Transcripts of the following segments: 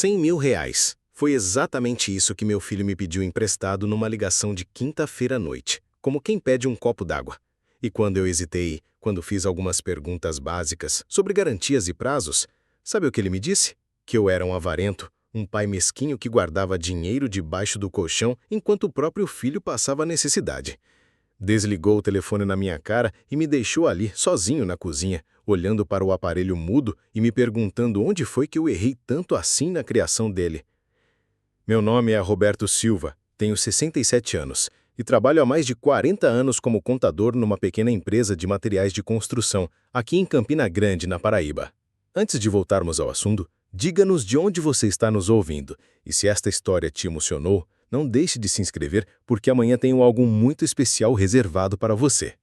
R$ 100.000. Foi exatamente isso que meu filho me pediu emprestado numa ligação de quinta-feira à noite, como quem pede um copo d'água. E quando eu hesitei, quando fiz algumas perguntas básicas sobre garantias e prazos, sabe o que ele me disse? Que eu era um avarento, um pai mesquinho que guardava dinheiro debaixo do colchão enquanto o próprio filho passava necessidade. Desligou o telefone na minha cara e me deixou ali, sozinho na cozinha, olhando para o aparelho mudo e me perguntando onde foi que eu errei tanto assim na criação dele. Meu nome é Roberto Silva, tenho 67 anos e trabalho há mais de 40 anos como contador numa pequena empresa de materiais de construção, aqui em Campina Grande, na Paraíba. Antes de voltarmos ao assunto, diga-nos de onde você está nos ouvindo e se esta história te emocionou, não deixe de se inscrever porque amanhã tenho algo muito especial reservado para você.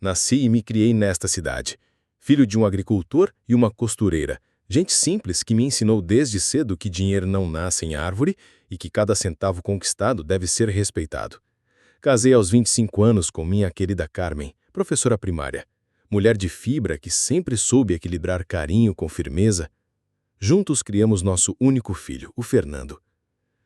Nasci e me criei nesta cidade, filho de um agricultor e uma costureira, gente simples que me ensinou desde cedo que dinheiro não nasce em árvore e que cada centavo conquistado deve ser respeitado. Casei aos 25 anos com minha querida Carmen, professora primária, mulher de fibra que sempre soube equilibrar carinho com firmeza. Juntos criamos nosso único filho, o Fernando.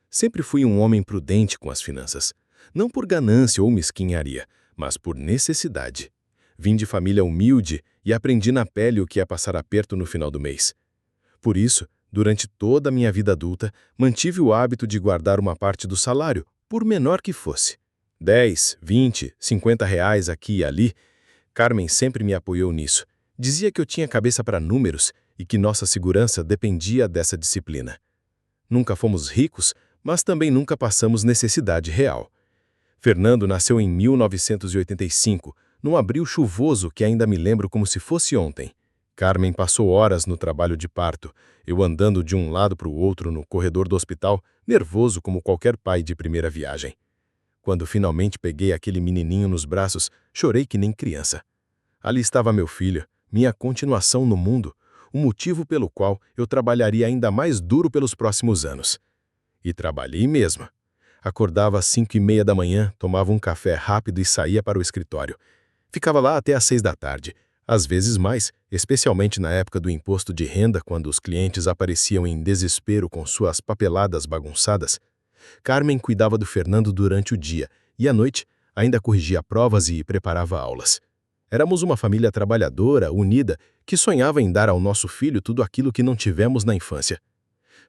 Sempre fui um homem prudente com as finanças, não por ganância ou mesquinharia, mas por necessidade. Vim de família humilde e aprendi na pele o que é passar aperto no final do mês. Por isso, durante toda a minha vida adulta, mantive o hábito de guardar uma parte do salário, por menor que fosse. 10, 20, 50 reais aqui e ali. Carmen sempre me apoiou nisso. Dizia que eu tinha cabeça para números e que nossa segurança dependia dessa disciplina. Nunca fomos ricos, mas também nunca passamos necessidade real. Fernando nasceu em 1985, num abril chuvoso que ainda me lembro como se fosse ontem. Carmen passou horas no trabalho de parto, eu andando de um lado para o outro no corredor do hospital, nervoso como qualquer pai de primeira viagem. Quando finalmente peguei aquele menininho nos braços, chorei que nem criança. Ali estava meu filho, minha continuação no mundo, o motivo pelo qual eu trabalharia ainda mais duro pelos próximos anos. E trabalhei mesmo. Acordava às 5h30 da manhã, tomava um café rápido e saía para o escritório. Ficava lá até às 6 da tarde, às vezes mais, especialmente na época do imposto de renda, quando os clientes apareciam em desespero com suas papeladas bagunçadas. Carmen cuidava do Fernando durante o dia e, à noite, ainda corrigia provas e preparava aulas. Éramos uma família trabalhadora, unida, que sonhava em dar ao nosso filho tudo aquilo que não tivemos na infância.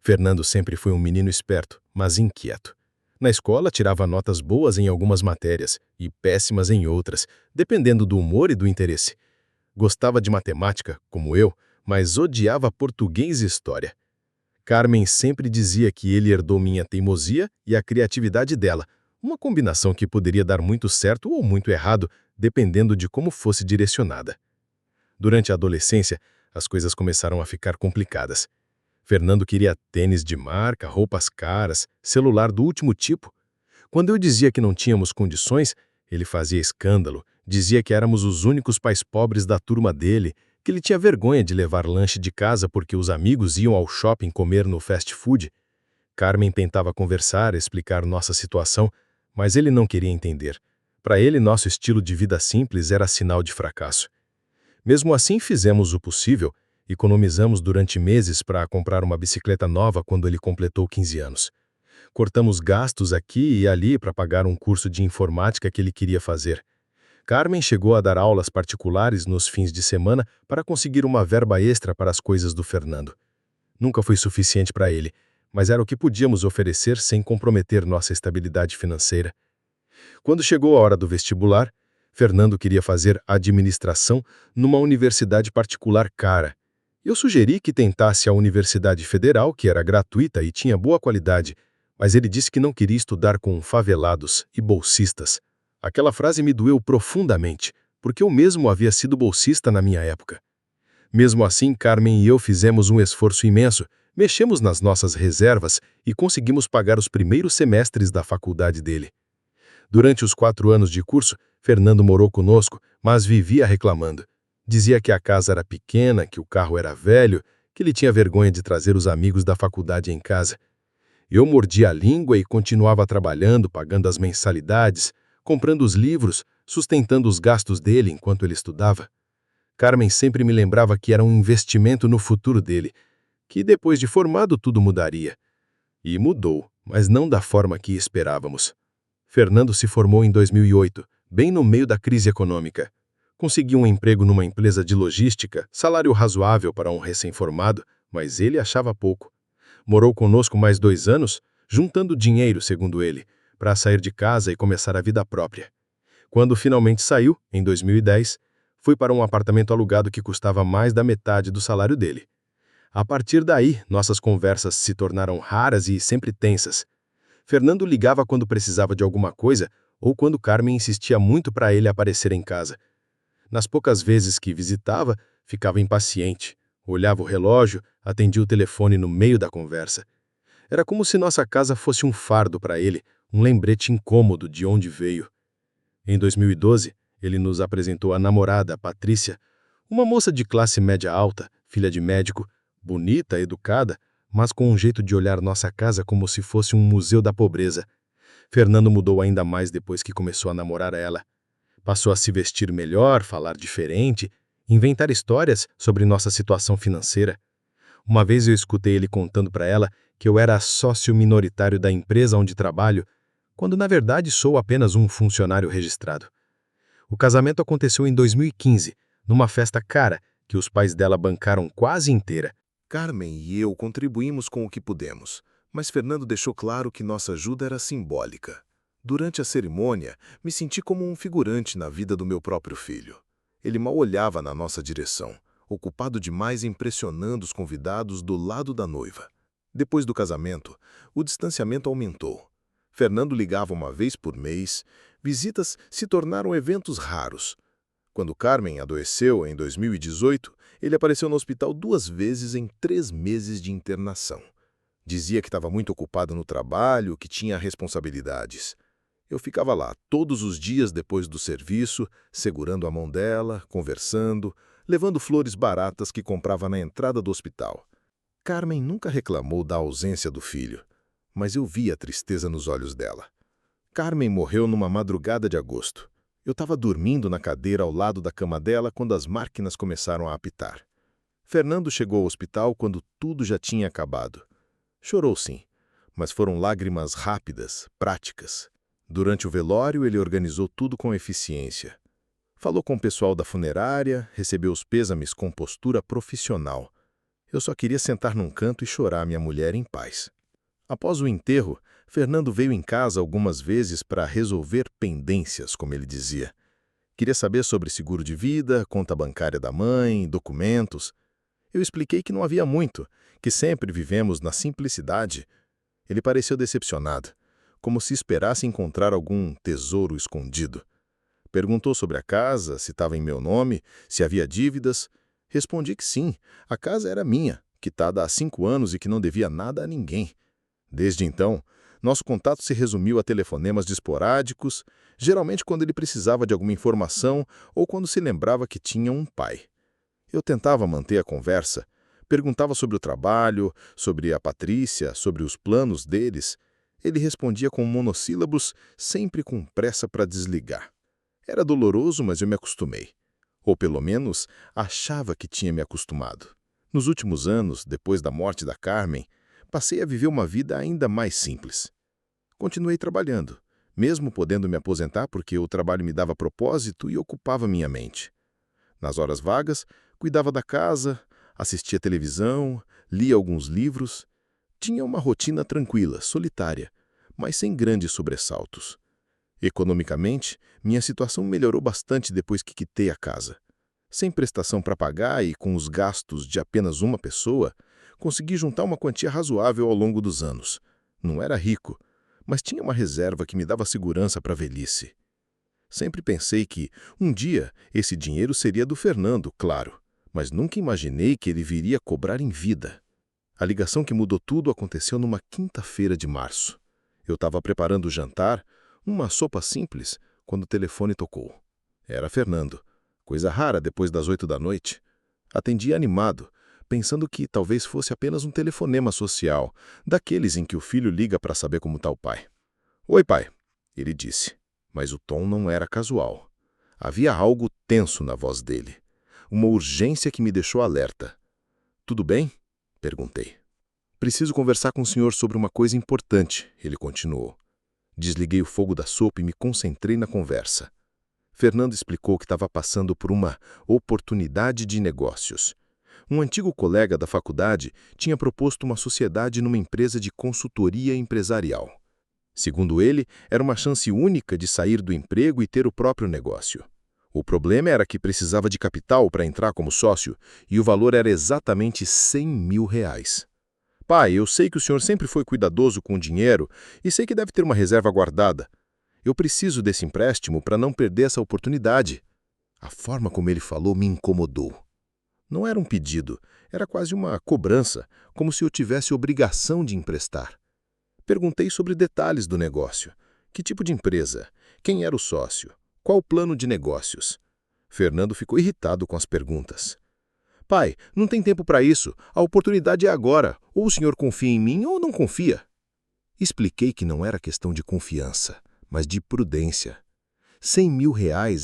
Fernando sempre foi um menino esperto, mas inquieto. Na escola, tirava notas boas em algumas matérias e péssimas em outras, dependendo do humor e do interesse. Gostava de matemática, como eu, mas odiava português e história. Carmen sempre dizia que ele herdou minha teimosia e a criatividade dela, uma combinação que poderia dar muito certo ou muito errado, dependendo de como fosse direcionada. Durante a adolescência, as coisas começaram a ficar complicadas. Fernando queria tênis de marca, roupas caras, celular do último tipo. Quando eu dizia que não tínhamos condições, ele fazia escândalo, dizia que éramos os únicos pais pobres da turma dele, que ele tinha vergonha de levar lanche de casa porque os amigos iam ao shopping comer no fast food. Carmen tentava conversar, explicar nossa situação, mas ele não queria entender. Para ele, nosso estilo de vida simples era sinal de fracasso. Mesmo assim, fizemos o possível. Economizamos durante meses para comprar uma bicicleta nova quando ele completou 15 anos. Cortamos gastos aqui e ali para pagar um curso de informática que ele queria fazer. Carmen chegou a dar aulas particulares nos fins de semana para conseguir uma verba extra para as coisas do Fernando. Nunca foi suficiente para ele, mas era o que podíamos oferecer sem comprometer nossa estabilidade financeira. Quando chegou a hora do vestibular, Fernando queria fazer administração numa universidade particular cara. Eu sugeri que tentasse a Universidade Federal, que era gratuita e tinha boa qualidade, mas ele disse que não queria estudar com favelados e bolsistas. Aquela frase me doeu profundamente, porque eu mesmo havia sido bolsista na minha época. Mesmo assim, Carmen e eu fizemos um esforço imenso, mexemos nas nossas reservas e conseguimos pagar os primeiros semestres da faculdade dele. Durante os 4 anos de curso, Fernando morou conosco, mas vivia reclamando. Dizia que a casa era pequena, que o carro era velho, que ele tinha vergonha de trazer os amigos da faculdade em casa. Eu mordia a língua e continuava trabalhando, pagando as mensalidades, comprando os livros, sustentando os gastos dele enquanto ele estudava. Carmen sempre me lembrava que era um investimento no futuro dele, que depois de formado tudo mudaria. E mudou, mas não da forma que esperávamos. Fernando se formou em 2008, bem no meio da crise econômica. Conseguiu um emprego numa empresa de logística, salário razoável para um recém-formado, mas ele achava pouco. Morou conosco mais 2 anos, juntando dinheiro, segundo ele, para sair de casa e começar a vida própria. Quando finalmente saiu, em 2010, foi para um apartamento alugado que custava mais da metade do salário dele. A partir daí, nossas conversas se tornaram raras e sempre tensas. Fernando ligava quando precisava de alguma coisa ou quando Carmen insistia muito para ele aparecer em casa. Nas poucas vezes que visitava, ficava impaciente. Olhava o relógio, atendia o telefone no meio da conversa. Era como se nossa casa fosse um fardo para ele, um lembrete incômodo de onde veio. Em 2012, ele nos apresentou a namorada, Patrícia, uma moça de classe média alta, filha de médico, bonita, educada, mas com um jeito de olhar nossa casa como se fosse um museu da pobreza. Fernando mudou ainda mais depois que começou a namorar ela. Passou a se vestir melhor, falar diferente, inventar histórias sobre nossa situação financeira. Uma vez eu escutei ele contando para ela que eu era sócio minoritário da empresa onde trabalho, quando na verdade sou apenas um funcionário registrado. O casamento aconteceu em 2015, numa festa cara que os pais dela bancaram quase inteira. Carmen e eu contribuímos com o que pudemos, mas Fernando deixou claro que nossa ajuda era simbólica. Durante a cerimônia, me senti como um figurante na vida do meu próprio filho. Ele mal olhava na nossa direção, ocupado demais impressionando os convidados do lado da noiva. Depois do casamento, o distanciamento aumentou. Fernando ligava uma vez por mês, visitas se tornaram eventos raros. Quando Carmen adoeceu em 2018, ele apareceu no hospital 2 vezes em 3 meses de internação. Dizia que estava muito ocupado no trabalho, que tinha responsabilidades. Eu ficava lá todos os dias depois do serviço, segurando a mão dela, conversando, levando flores baratas que comprava na entrada do hospital. Carmen nunca reclamou da ausência do filho, mas eu via a tristeza nos olhos dela. Carmen morreu numa madrugada de agosto. Eu estava dormindo na cadeira ao lado da cama dela quando as máquinas começaram a apitar. Fernando chegou ao hospital quando tudo já tinha acabado. Chorou sim, mas foram lágrimas rápidas, práticas. Durante o velório, ele organizou tudo com eficiência. Falou com o pessoal da funerária, recebeu os pêsames com postura profissional. Eu só queria sentar num canto e chorar minha mulher em paz. Após o enterro, Fernando veio em casa algumas vezes para resolver pendências, como ele dizia. Queria saber sobre seguro de vida, conta bancária da mãe, documentos. Eu expliquei que não havia muito, que sempre vivemos na simplicidade. Ele pareceu decepcionado, como se esperasse encontrar algum tesouro escondido. Perguntou sobre a casa, se estava em meu nome, se havia dívidas. Respondi que sim, a casa era minha, quitada há 5 anos e que não devia nada a ninguém. Desde então, nosso contato se resumiu a telefonemas esporádicos, geralmente quando ele precisava de alguma informação ou quando se lembrava que tinha um pai. Eu tentava manter a conversa, perguntava sobre o trabalho, sobre a Patrícia, sobre os planos deles. Ele respondia com monossílabos, sempre com pressa para desligar. Era doloroso, mas eu me acostumei. Ou pelo menos, achava que tinha me acostumado. Nos últimos anos, depois da morte da Carmen, passei a viver uma vida ainda mais simples. Continuei trabalhando, mesmo podendo me aposentar porque o trabalho me dava propósito e ocupava minha mente. Nas horas vagas, cuidava da casa, assistia televisão, lia alguns livros. Tinha uma rotina tranquila, solitária, mas sem grandes sobressaltos. Economicamente, minha situação melhorou bastante depois que quitei a casa. Sem prestação para pagar e com os gastos de apenas uma pessoa, consegui juntar uma quantia razoável ao longo dos anos. Não era rico, mas tinha uma reserva que me dava segurança para a velhice. Sempre pensei que, um dia, esse dinheiro seria do Fernando, claro, mas nunca imaginei que ele viria cobrar em vida. A ligação que mudou tudo aconteceu numa quinta-feira de março. Eu estava preparando o jantar, uma sopa simples, quando o telefone tocou. Era Fernando. Coisa rara depois das 8 da noite. Atendi animado, pensando que talvez fosse apenas um telefonema social, daqueles em que o filho liga para saber como está o pai. "Oi, pai", ele disse, mas o tom não era casual. Havia algo tenso na voz dele, uma urgência que me deixou alerta. "Tudo bem?" Perguntei. Preciso conversar com o senhor sobre uma coisa importante, ele continuou. Desliguei o fogo da sopa e me concentrei na conversa. Fernando explicou que estava passando por uma oportunidade de negócios. Um antigo colega da faculdade tinha proposto uma sociedade numa empresa de consultoria empresarial. Segundo ele, era uma chance única de sair do emprego e ter o próprio negócio. O problema era que precisava de capital para entrar como sócio e o valor era exatamente R$100 mil. Pai, eu sei que o senhor sempre foi cuidadoso com o dinheiro e sei que deve ter uma reserva guardada. Eu preciso desse empréstimo para não perder essa oportunidade. A forma como ele falou me incomodou. Não era um pedido, era quase uma cobrança, como se eu tivesse obrigação de emprestar. Perguntei sobre detalhes do negócio. Que tipo de empresa? Quem era o sócio? Qual o plano de negócios? Fernando ficou irritado com as perguntas. Pai, não tem tempo para isso. A oportunidade é agora. Ou o senhor confia em mim ou não confia. Expliquei que não era questão de confiança, mas de prudência. R$100 mil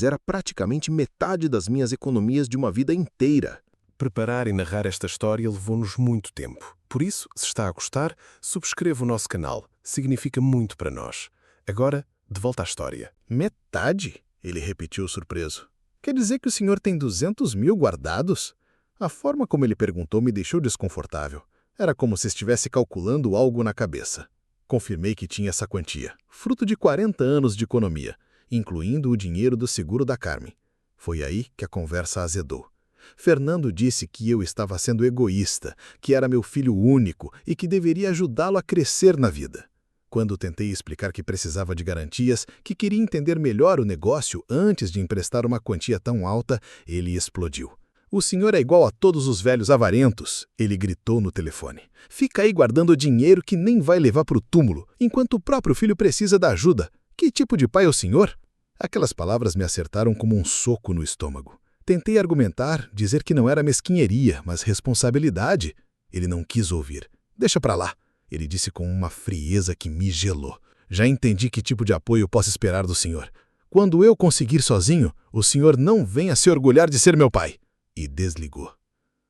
era praticamente metade das minhas economias de uma vida inteira. Preparar e narrar esta história levou-nos muito tempo. Por isso, se está a gostar, subscreva o nosso canal. Significa muito para nós. Agora, de volta à história. Metade? Ele repetiu surpreso. Quer dizer que o senhor tem 200 mil guardados? A forma como ele perguntou me deixou desconfortável. Era como se estivesse calculando algo na cabeça. Confirmei que tinha essa quantia, fruto de 40 anos de economia, incluindo o dinheiro do seguro da Carmen. Foi aí que a conversa azedou. Fernando disse que eu estava sendo egoísta, que era meu filho único e que deveria ajudá-lo a crescer na vida. Quando tentei explicar que precisava de garantias, que queria entender melhor o negócio antes de emprestar uma quantia tão alta, ele explodiu. O senhor é igual a todos os velhos avarentos, ele gritou no telefone. Fica aí guardando dinheiro que nem vai levar para o túmulo, enquanto o próprio filho precisa da ajuda. Que tipo de pai é o senhor? Aquelas palavras me acertaram como um soco no estômago. Tentei argumentar, dizer que não era mesquinheria, mas responsabilidade. Ele não quis ouvir. Deixa pra lá, ele disse com uma frieza que me gelou. Já entendi que tipo de apoio posso esperar do senhor. Quando eu conseguir sozinho, o senhor não venha se orgulhar de ser meu pai. E desligou.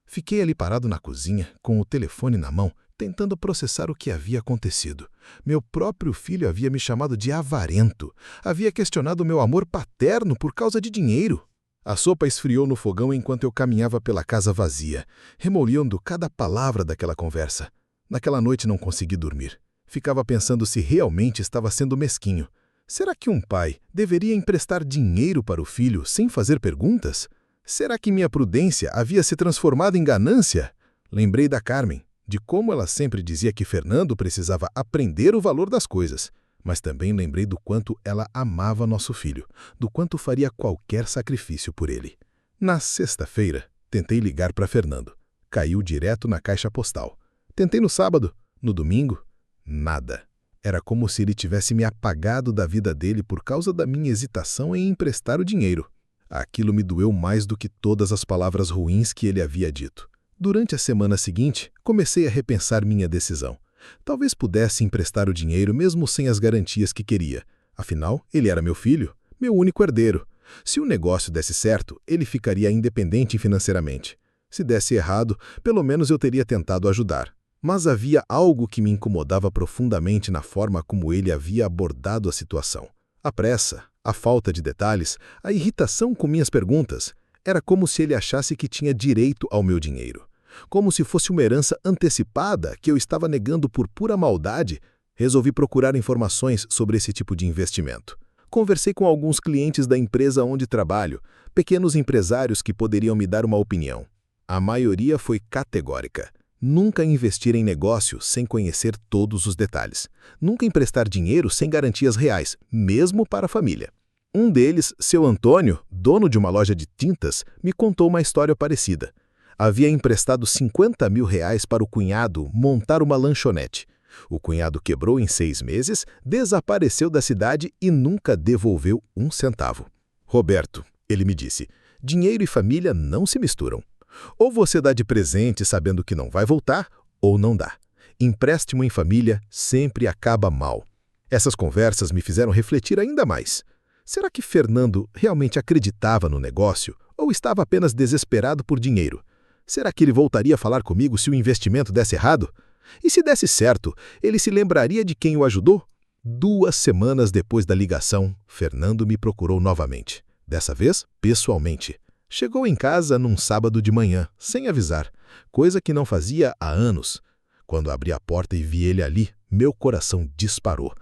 Fiquei ali parado na cozinha, com o telefone na mão, tentando processar o que havia acontecido. Meu próprio filho havia me chamado de avarento. Havia questionado meu amor paterno por causa de dinheiro. A sopa esfriou no fogão enquanto eu caminhava pela casa vazia, remolhendo cada palavra daquela conversa. Naquela noite não consegui dormir. Ficava pensando se realmente estava sendo mesquinho. Será que um pai deveria emprestar dinheiro para o filho sem fazer perguntas? Será que minha prudência havia se transformado em ganância? Lembrei da Carmen, de como ela sempre dizia que Fernando precisava aprender o valor das coisas. Mas também lembrei do quanto ela amava nosso filho, do quanto faria qualquer sacrifício por ele. Na sexta-feira, tentei ligar para Fernando. Caiu direto na caixa postal. Tentei no sábado, no domingo, nada. Era como se ele tivesse me apagado da vida dele por causa da minha hesitação em emprestar o dinheiro. Aquilo me doeu mais do que todas as palavras ruins que ele havia dito. Durante a semana seguinte, comecei a repensar minha decisão. Talvez pudesse emprestar o dinheiro mesmo sem as garantias que queria. Afinal, ele era meu filho, meu único herdeiro. Se o negócio desse certo, ele ficaria independente financeiramente. Se desse errado, pelo menos eu teria tentado ajudar. Mas havia algo que me incomodava profundamente na forma como ele havia abordado a situação. A pressa, a falta de detalhes, a irritação com minhas perguntas. Era como se ele achasse que tinha direito ao meu dinheiro. Como se fosse uma herança antecipada que eu estava negando por pura maldade. Resolvi procurar informações sobre esse tipo de investimento. Conversei com alguns clientes da empresa onde trabalho, pequenos empresários que poderiam me dar uma opinião. A maioria foi categórica. Nunca investir em negócio sem conhecer todos os detalhes. Nunca emprestar dinheiro sem garantias reais, mesmo para a família. Um deles, seu Antônio, dono de uma loja de tintas, me contou uma história parecida. Havia emprestado R$50 mil para o cunhado montar uma lanchonete. O cunhado quebrou em 6 meses, desapareceu da cidade e nunca devolveu um centavo. Roberto, ele me disse, dinheiro e família não se misturam. Ou você dá de presente sabendo que não vai voltar, ou não dá. Empréstimo em família sempre acaba mal. Essas conversas me fizeram refletir ainda mais. Será que Fernando realmente acreditava no negócio ou estava apenas desesperado por dinheiro? Será que ele voltaria a falar comigo se o investimento desse errado? E se desse certo, ele se lembraria de quem o ajudou? 2 semanas depois da ligação, Fernando me procurou novamente. Dessa vez, pessoalmente. Chegou em casa num sábado de manhã, sem avisar, coisa que não fazia há anos. Quando abri a porta e vi ele ali, meu coração disparou.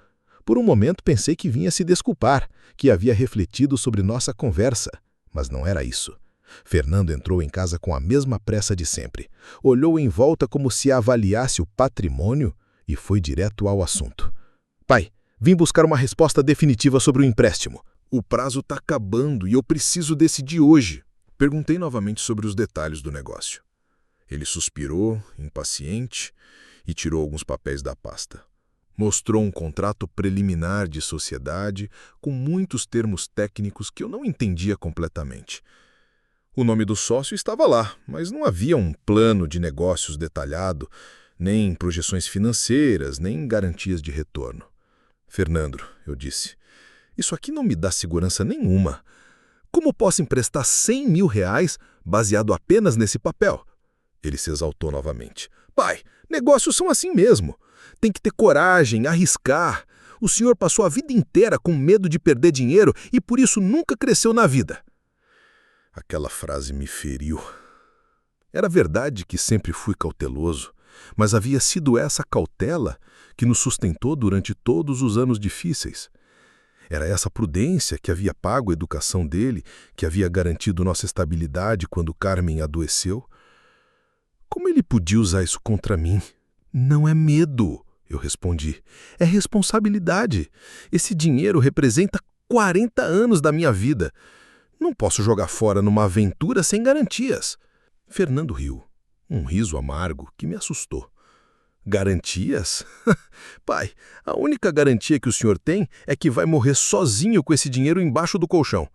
Por um momento pensei que vinha se desculpar, que havia refletido sobre nossa conversa. Mas não era isso. Fernando entrou em casa com a mesma pressa de sempre. Olhou em volta como se avaliasse o patrimônio e foi direto ao assunto. Pai, vim buscar uma resposta definitiva sobre o empréstimo. O prazo está acabando e eu preciso decidir hoje. Perguntei novamente sobre os detalhes do negócio. Ele suspirou, impaciente, e tirou alguns papéis da pasta. Mostrou um contrato preliminar de sociedade com muitos termos técnicos que eu não entendia completamente. O nome do sócio estava lá, mas não havia um plano de negócios detalhado, nem projeções financeiras, nem garantias de retorno. Fernando, eu disse, isso aqui não me dá segurança nenhuma. Como posso emprestar R$100 mil baseado apenas nesse papel? Ele se exaltou novamente. Pai, negócios são assim mesmo. Tem que ter coragem, arriscar. O senhor passou a vida inteira com medo de perder dinheiro e por isso nunca cresceu na vida. Aquela frase me feriu. Era verdade que sempre fui cauteloso, mas havia sido essa cautela que nos sustentou durante todos os anos difíceis. Era essa prudência que havia pago a educação dele, que havia garantido nossa estabilidade quando Carmen adoeceu. Como ele podia usar isso contra mim? Não é medo, eu respondi. É responsabilidade. Esse dinheiro representa 40 anos da minha vida. Não posso jogar fora numa aventura sem garantias. Fernando riu. Um riso amargo que me assustou. Garantias? Pai, a única garantia que o senhor tem é que vai morrer sozinho com esse dinheiro embaixo do colchão.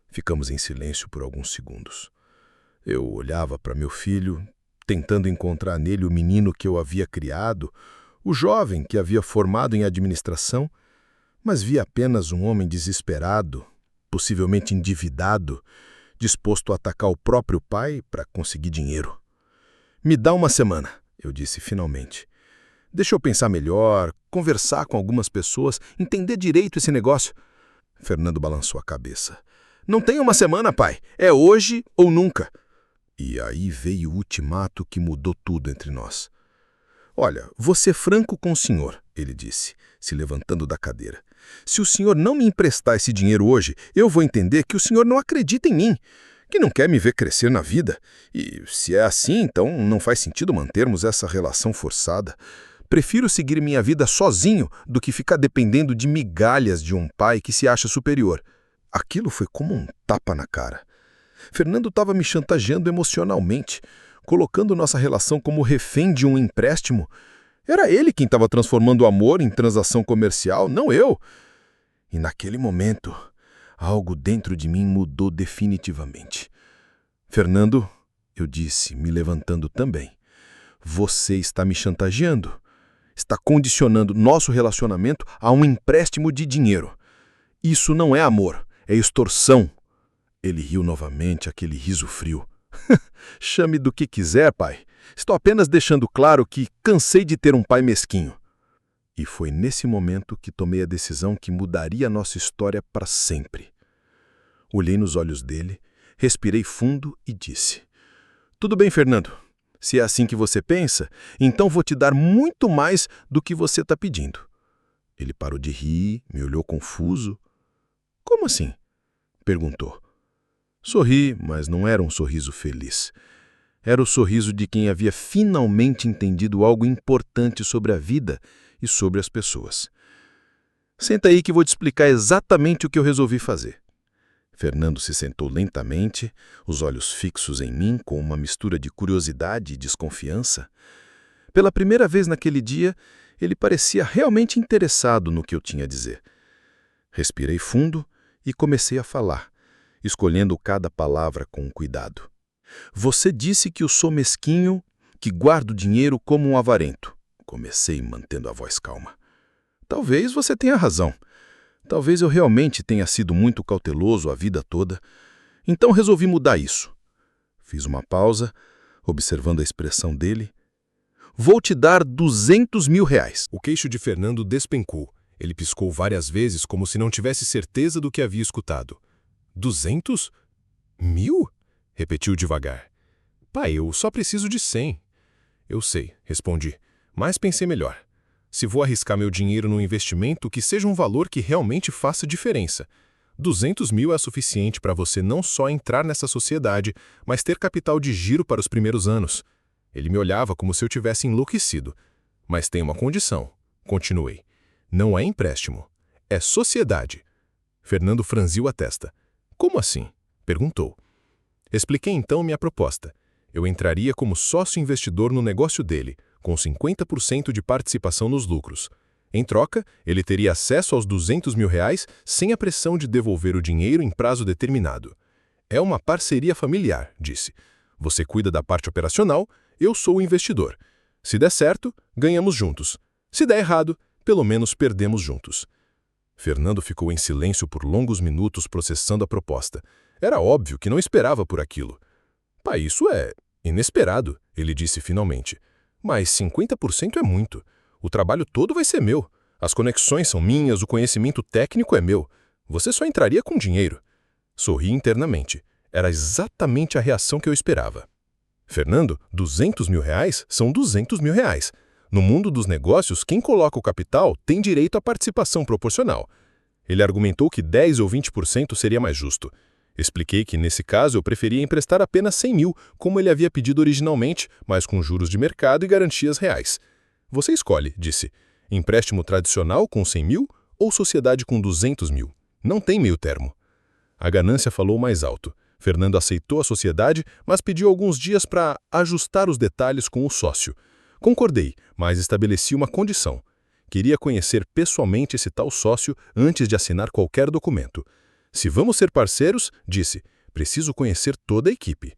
Ficamos em silêncio por alguns segundos. Eu olhava para meu filho, tentando encontrar nele o menino que eu havia criado, o jovem que havia formado em administração, mas via apenas um homem desesperado, possivelmente endividado, disposto a atacar o próprio pai para conseguir dinheiro. Me dá uma semana, eu disse finalmente. Deixa eu pensar melhor, conversar com algumas pessoas, entender direito esse negócio. Fernando balançou a cabeça. Não tem uma semana, pai. É hoje ou nunca. E aí veio o ultimato que mudou tudo entre nós. Olha, vou ser franco com o senhor, ele disse, se levantando da cadeira. Se o senhor não me emprestar esse dinheiro hoje, eu vou entender que o senhor não acredita em mim, que não quer me ver crescer na vida. E se é assim, então não faz sentido mantermos essa relação forçada. Prefiro seguir minha vida sozinho do que ficar dependendo de migalhas de um pai que se acha superior. Aquilo foi como um tapa na cara. Fernando estava me chantageando emocionalmente, colocando nossa relação como refém de um empréstimo. Era ele quem estava transformando o amor em transação comercial, não eu. E naquele momento, algo dentro de mim mudou definitivamente. Fernando, eu disse, me levantando também, você está me chantageando. Está condicionando nosso relacionamento a um empréstimo de dinheiro. Isso não é amor, é extorsão. Ele riu novamente, aquele riso frio. Chame do que quiser, pai. Estou apenas deixando claro que cansei de ter um pai mesquinho. E foi nesse momento que tomei a decisão que mudaria nossa história para sempre. Olhei nos olhos dele, respirei fundo e disse: Tudo bem, Fernando. Se é assim que você pensa, então vou te dar muito mais do que você está pedindo. Ele parou de rir, me olhou confuso. Como assim? Perguntou. Sorri, mas não era um sorriso feliz. Era o sorriso de quem havia finalmente entendido algo importante sobre a vida e sobre as pessoas. Senta aí que vou te explicar exatamente o que eu resolvi fazer. Fernando se sentou lentamente, os olhos fixos em mim com uma mistura de curiosidade e desconfiança. Pela primeira vez naquele dia, ele parecia realmente interessado no que eu tinha a dizer. Respirei fundo e comecei a falar, escolhendo cada palavra com cuidado. Você disse que eu sou mesquinho, que guardo dinheiro como um avarento. Comecei mantendo a voz calma. Talvez você tenha razão. Talvez eu realmente tenha sido muito cauteloso a vida toda. Então resolvi mudar isso. Fiz uma pausa, observando a expressão dele. Vou te dar R$ 200.000. O queixo de Fernando despencou. Ele piscou várias vezes como se não tivesse certeza do que havia escutado. 200.000? Repetiu devagar. Pai, eu só preciso de 100. Eu sei, respondi, mas pensei melhor. Se vou arriscar meu dinheiro num investimento, que seja um valor que realmente faça diferença. 200.000 é suficiente para você não só entrar nessa sociedade, mas ter capital de giro para os primeiros anos. Ele me olhava como se eu tivesse enlouquecido. Mas tem uma condição, continuei. Não é empréstimo, é sociedade. Fernando franziu a testa. Como assim? Perguntou. Expliquei então minha proposta. Eu entraria como sócio investidor no negócio dele, com 50% de participação nos lucros. Em troca, ele teria acesso aos R$ 200.000 sem a pressão de devolver o dinheiro em prazo determinado. É uma parceria familiar, disse. Você cuida da parte operacional, eu sou o investidor. Se der certo, ganhamos juntos. Se der errado, pelo menos perdemos juntos. Fernando ficou em silêncio por longos minutos processando a proposta. Era óbvio que não esperava por aquilo. Pai, isso é inesperado, ele disse finalmente. Mas 50% é muito. O trabalho todo vai ser meu. As conexões são minhas, o conhecimento técnico é meu. Você só entraria com dinheiro. Sorri internamente. Era exatamente a reação que eu esperava. Fernando, R$ 200.000 são R$ 200.000. No mundo dos negócios, quem coloca o capital tem direito à participação proporcional. Ele argumentou que 10 ou 20% seria mais justo. Expliquei que, nesse caso, eu preferia emprestar apenas 100.000, como ele havia pedido originalmente, mas com juros de mercado e garantias reais. Você escolhe, disse. Empréstimo tradicional com 100.000 ou sociedade com 200.000? Não tem meio termo. A ganância falou mais alto. Fernando aceitou a sociedade, mas pediu alguns dias para ajustar os detalhes com o sócio. Concordei, mas estabeleci uma condição. Queria conhecer pessoalmente esse tal sócio antes de assinar qualquer documento. Se vamos ser parceiros, disse, preciso conhecer toda a equipe.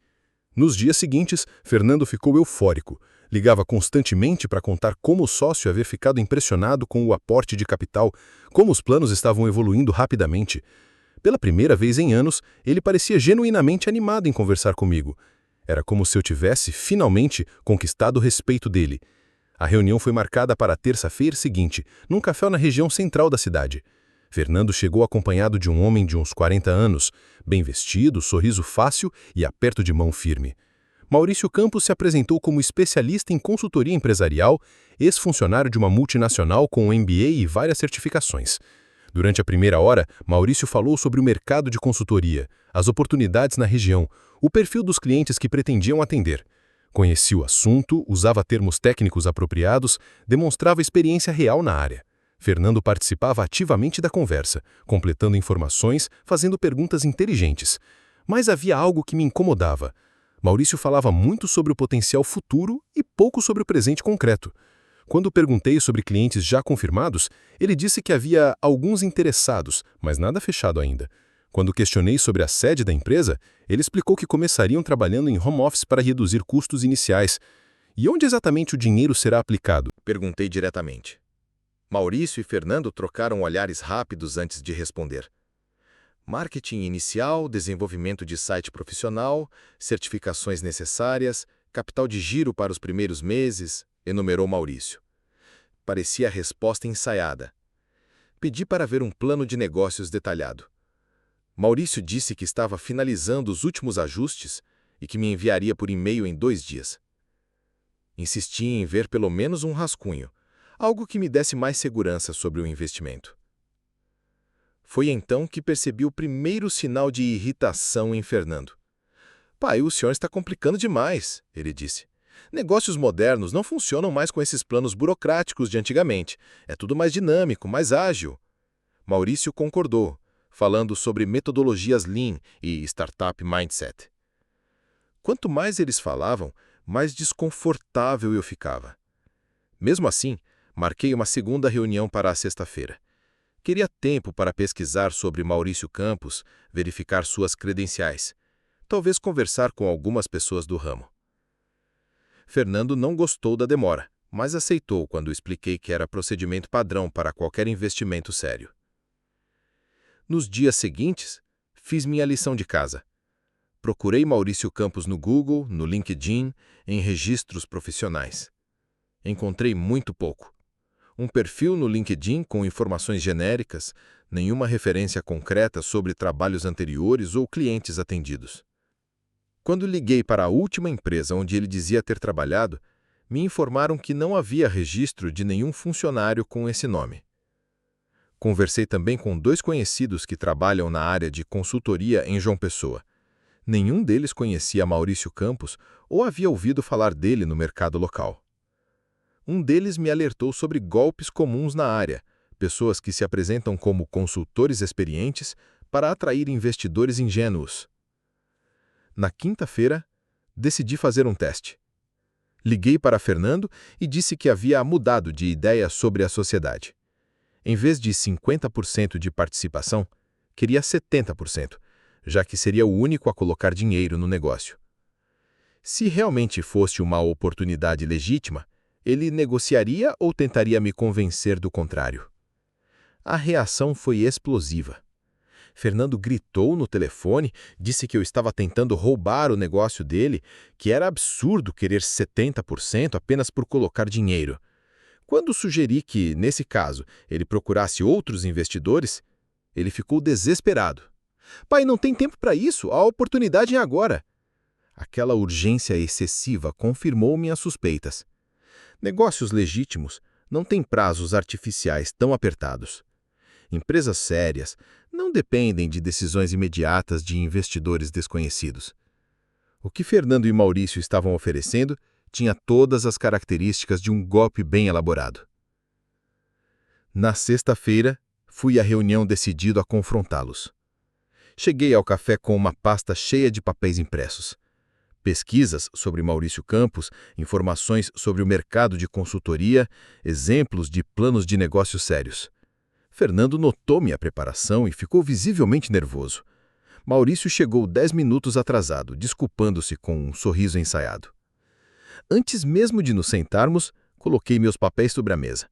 Nos dias seguintes, Fernando ficou eufórico. Ligava constantemente para contar como o sócio havia ficado impressionado com o aporte de capital, como os planos estavam evoluindo rapidamente. Pela primeira vez em anos, ele parecia genuinamente animado em conversar comigo. Era como se eu tivesse, finalmente, conquistado o respeito dele. A reunião foi marcada para a terça-feira seguinte, num café na região central da cidade. Fernando chegou acompanhado de um homem de uns 40 anos, bem vestido, sorriso fácil e aperto de mão firme. Maurício Campos se apresentou como especialista em consultoria empresarial, ex-funcionário de uma multinacional com um MBA e várias certificações. Durante a primeira hora, Maurício falou sobre o mercado de consultoria, as oportunidades na região, o perfil dos clientes que pretendiam atender. Conhecia o assunto, usava termos técnicos apropriados, demonstrava experiência real na área. Fernando participava ativamente da conversa, completando informações, fazendo perguntas inteligentes. Mas havia algo que me incomodava. Maurício falava muito sobre o potencial futuro e pouco sobre o presente concreto. Quando perguntei sobre clientes já confirmados, ele disse que havia alguns interessados, mas nada fechado ainda. Quando questionei sobre a sede da empresa, ele explicou que começariam trabalhando em home office para reduzir custos iniciais. E onde exatamente o dinheiro será aplicado? Perguntei diretamente. Maurício e Fernando trocaram olhares rápidos antes de responder. Marketing inicial, desenvolvimento de site profissional, certificações necessárias, capital de giro para os primeiros meses, enumerou Maurício. Parecia a resposta ensaiada. Pedi para ver um plano de negócios detalhado. Maurício disse que estava finalizando os últimos ajustes e que me enviaria por e-mail em 2 dias. Insisti em ver pelo menos um rascunho, algo que me desse mais segurança sobre o investimento. Foi então que percebi o primeiro sinal de irritação em Fernando. Pai, o senhor está complicando demais, ele disse. Negócios modernos não funcionam mais com esses planos burocráticos de antigamente. É tudo mais dinâmico, mais ágil. Maurício concordou, falando sobre metodologias Lean e Startup Mindset. Quanto mais eles falavam, mais desconfortável eu ficava. Mesmo assim, marquei uma segunda reunião para a sexta-feira. Queria tempo para pesquisar sobre Maurício Campos, verificar suas credenciais, talvez conversar com algumas pessoas do ramo. Fernando não gostou da demora, mas aceitou quando expliquei que era procedimento padrão para qualquer investimento sério. Nos dias seguintes, fiz minha lição de casa. Procurei Maurício Campos no Google, no LinkedIn, em registros profissionais. Encontrei muito pouco. Um perfil no LinkedIn com informações genéricas, nenhuma referência concreta sobre trabalhos anteriores ou clientes atendidos. Quando liguei para a última empresa onde ele dizia ter trabalhado, me informaram que não havia registro de nenhum funcionário com esse nome. Conversei também com 2 conhecidos que trabalham na área de consultoria em João Pessoa. Nenhum deles conhecia Maurício Campos ou havia ouvido falar dele no mercado local. Um deles me alertou sobre golpes comuns na área, pessoas que se apresentam como consultores experientes para atrair investidores ingênuos. Na quinta-feira, decidi fazer um teste. Liguei para Fernando e disse que havia mudado de ideia sobre a sociedade. Em vez de 50% de participação, queria 70%, já que seria o único a colocar dinheiro no negócio. Se realmente fosse uma oportunidade legítima, ele negociaria ou tentaria me convencer do contrário? A reação foi explosiva. Fernando gritou no telefone, disse que eu estava tentando roubar o negócio dele, que era absurdo querer 70% apenas por colocar dinheiro. Quando sugeri que, nesse caso, ele procurasse outros investidores, ele ficou desesperado. Pai, não tem tempo para isso, a oportunidade é agora. Aquela urgência excessiva confirmou minhas suspeitas. Negócios legítimos não têm prazos artificiais tão apertados. Empresas sérias não dependem de decisões imediatas de investidores desconhecidos. O que Fernando e Maurício estavam oferecendo tinha todas as características de um golpe bem elaborado. Na sexta-feira, fui à reunião decidido a confrontá-los. Cheguei ao café com uma pasta cheia de papéis impressos. Pesquisas sobre Maurício Campos, informações sobre o mercado de consultoria, exemplos de planos de negócios sérios. Fernando notou minha preparação e ficou visivelmente nervoso. Maurício chegou 10 minutos atrasado, desculpando-se com um sorriso ensaiado. Antes mesmo de nos sentarmos, coloquei meus papéis sobre a mesa.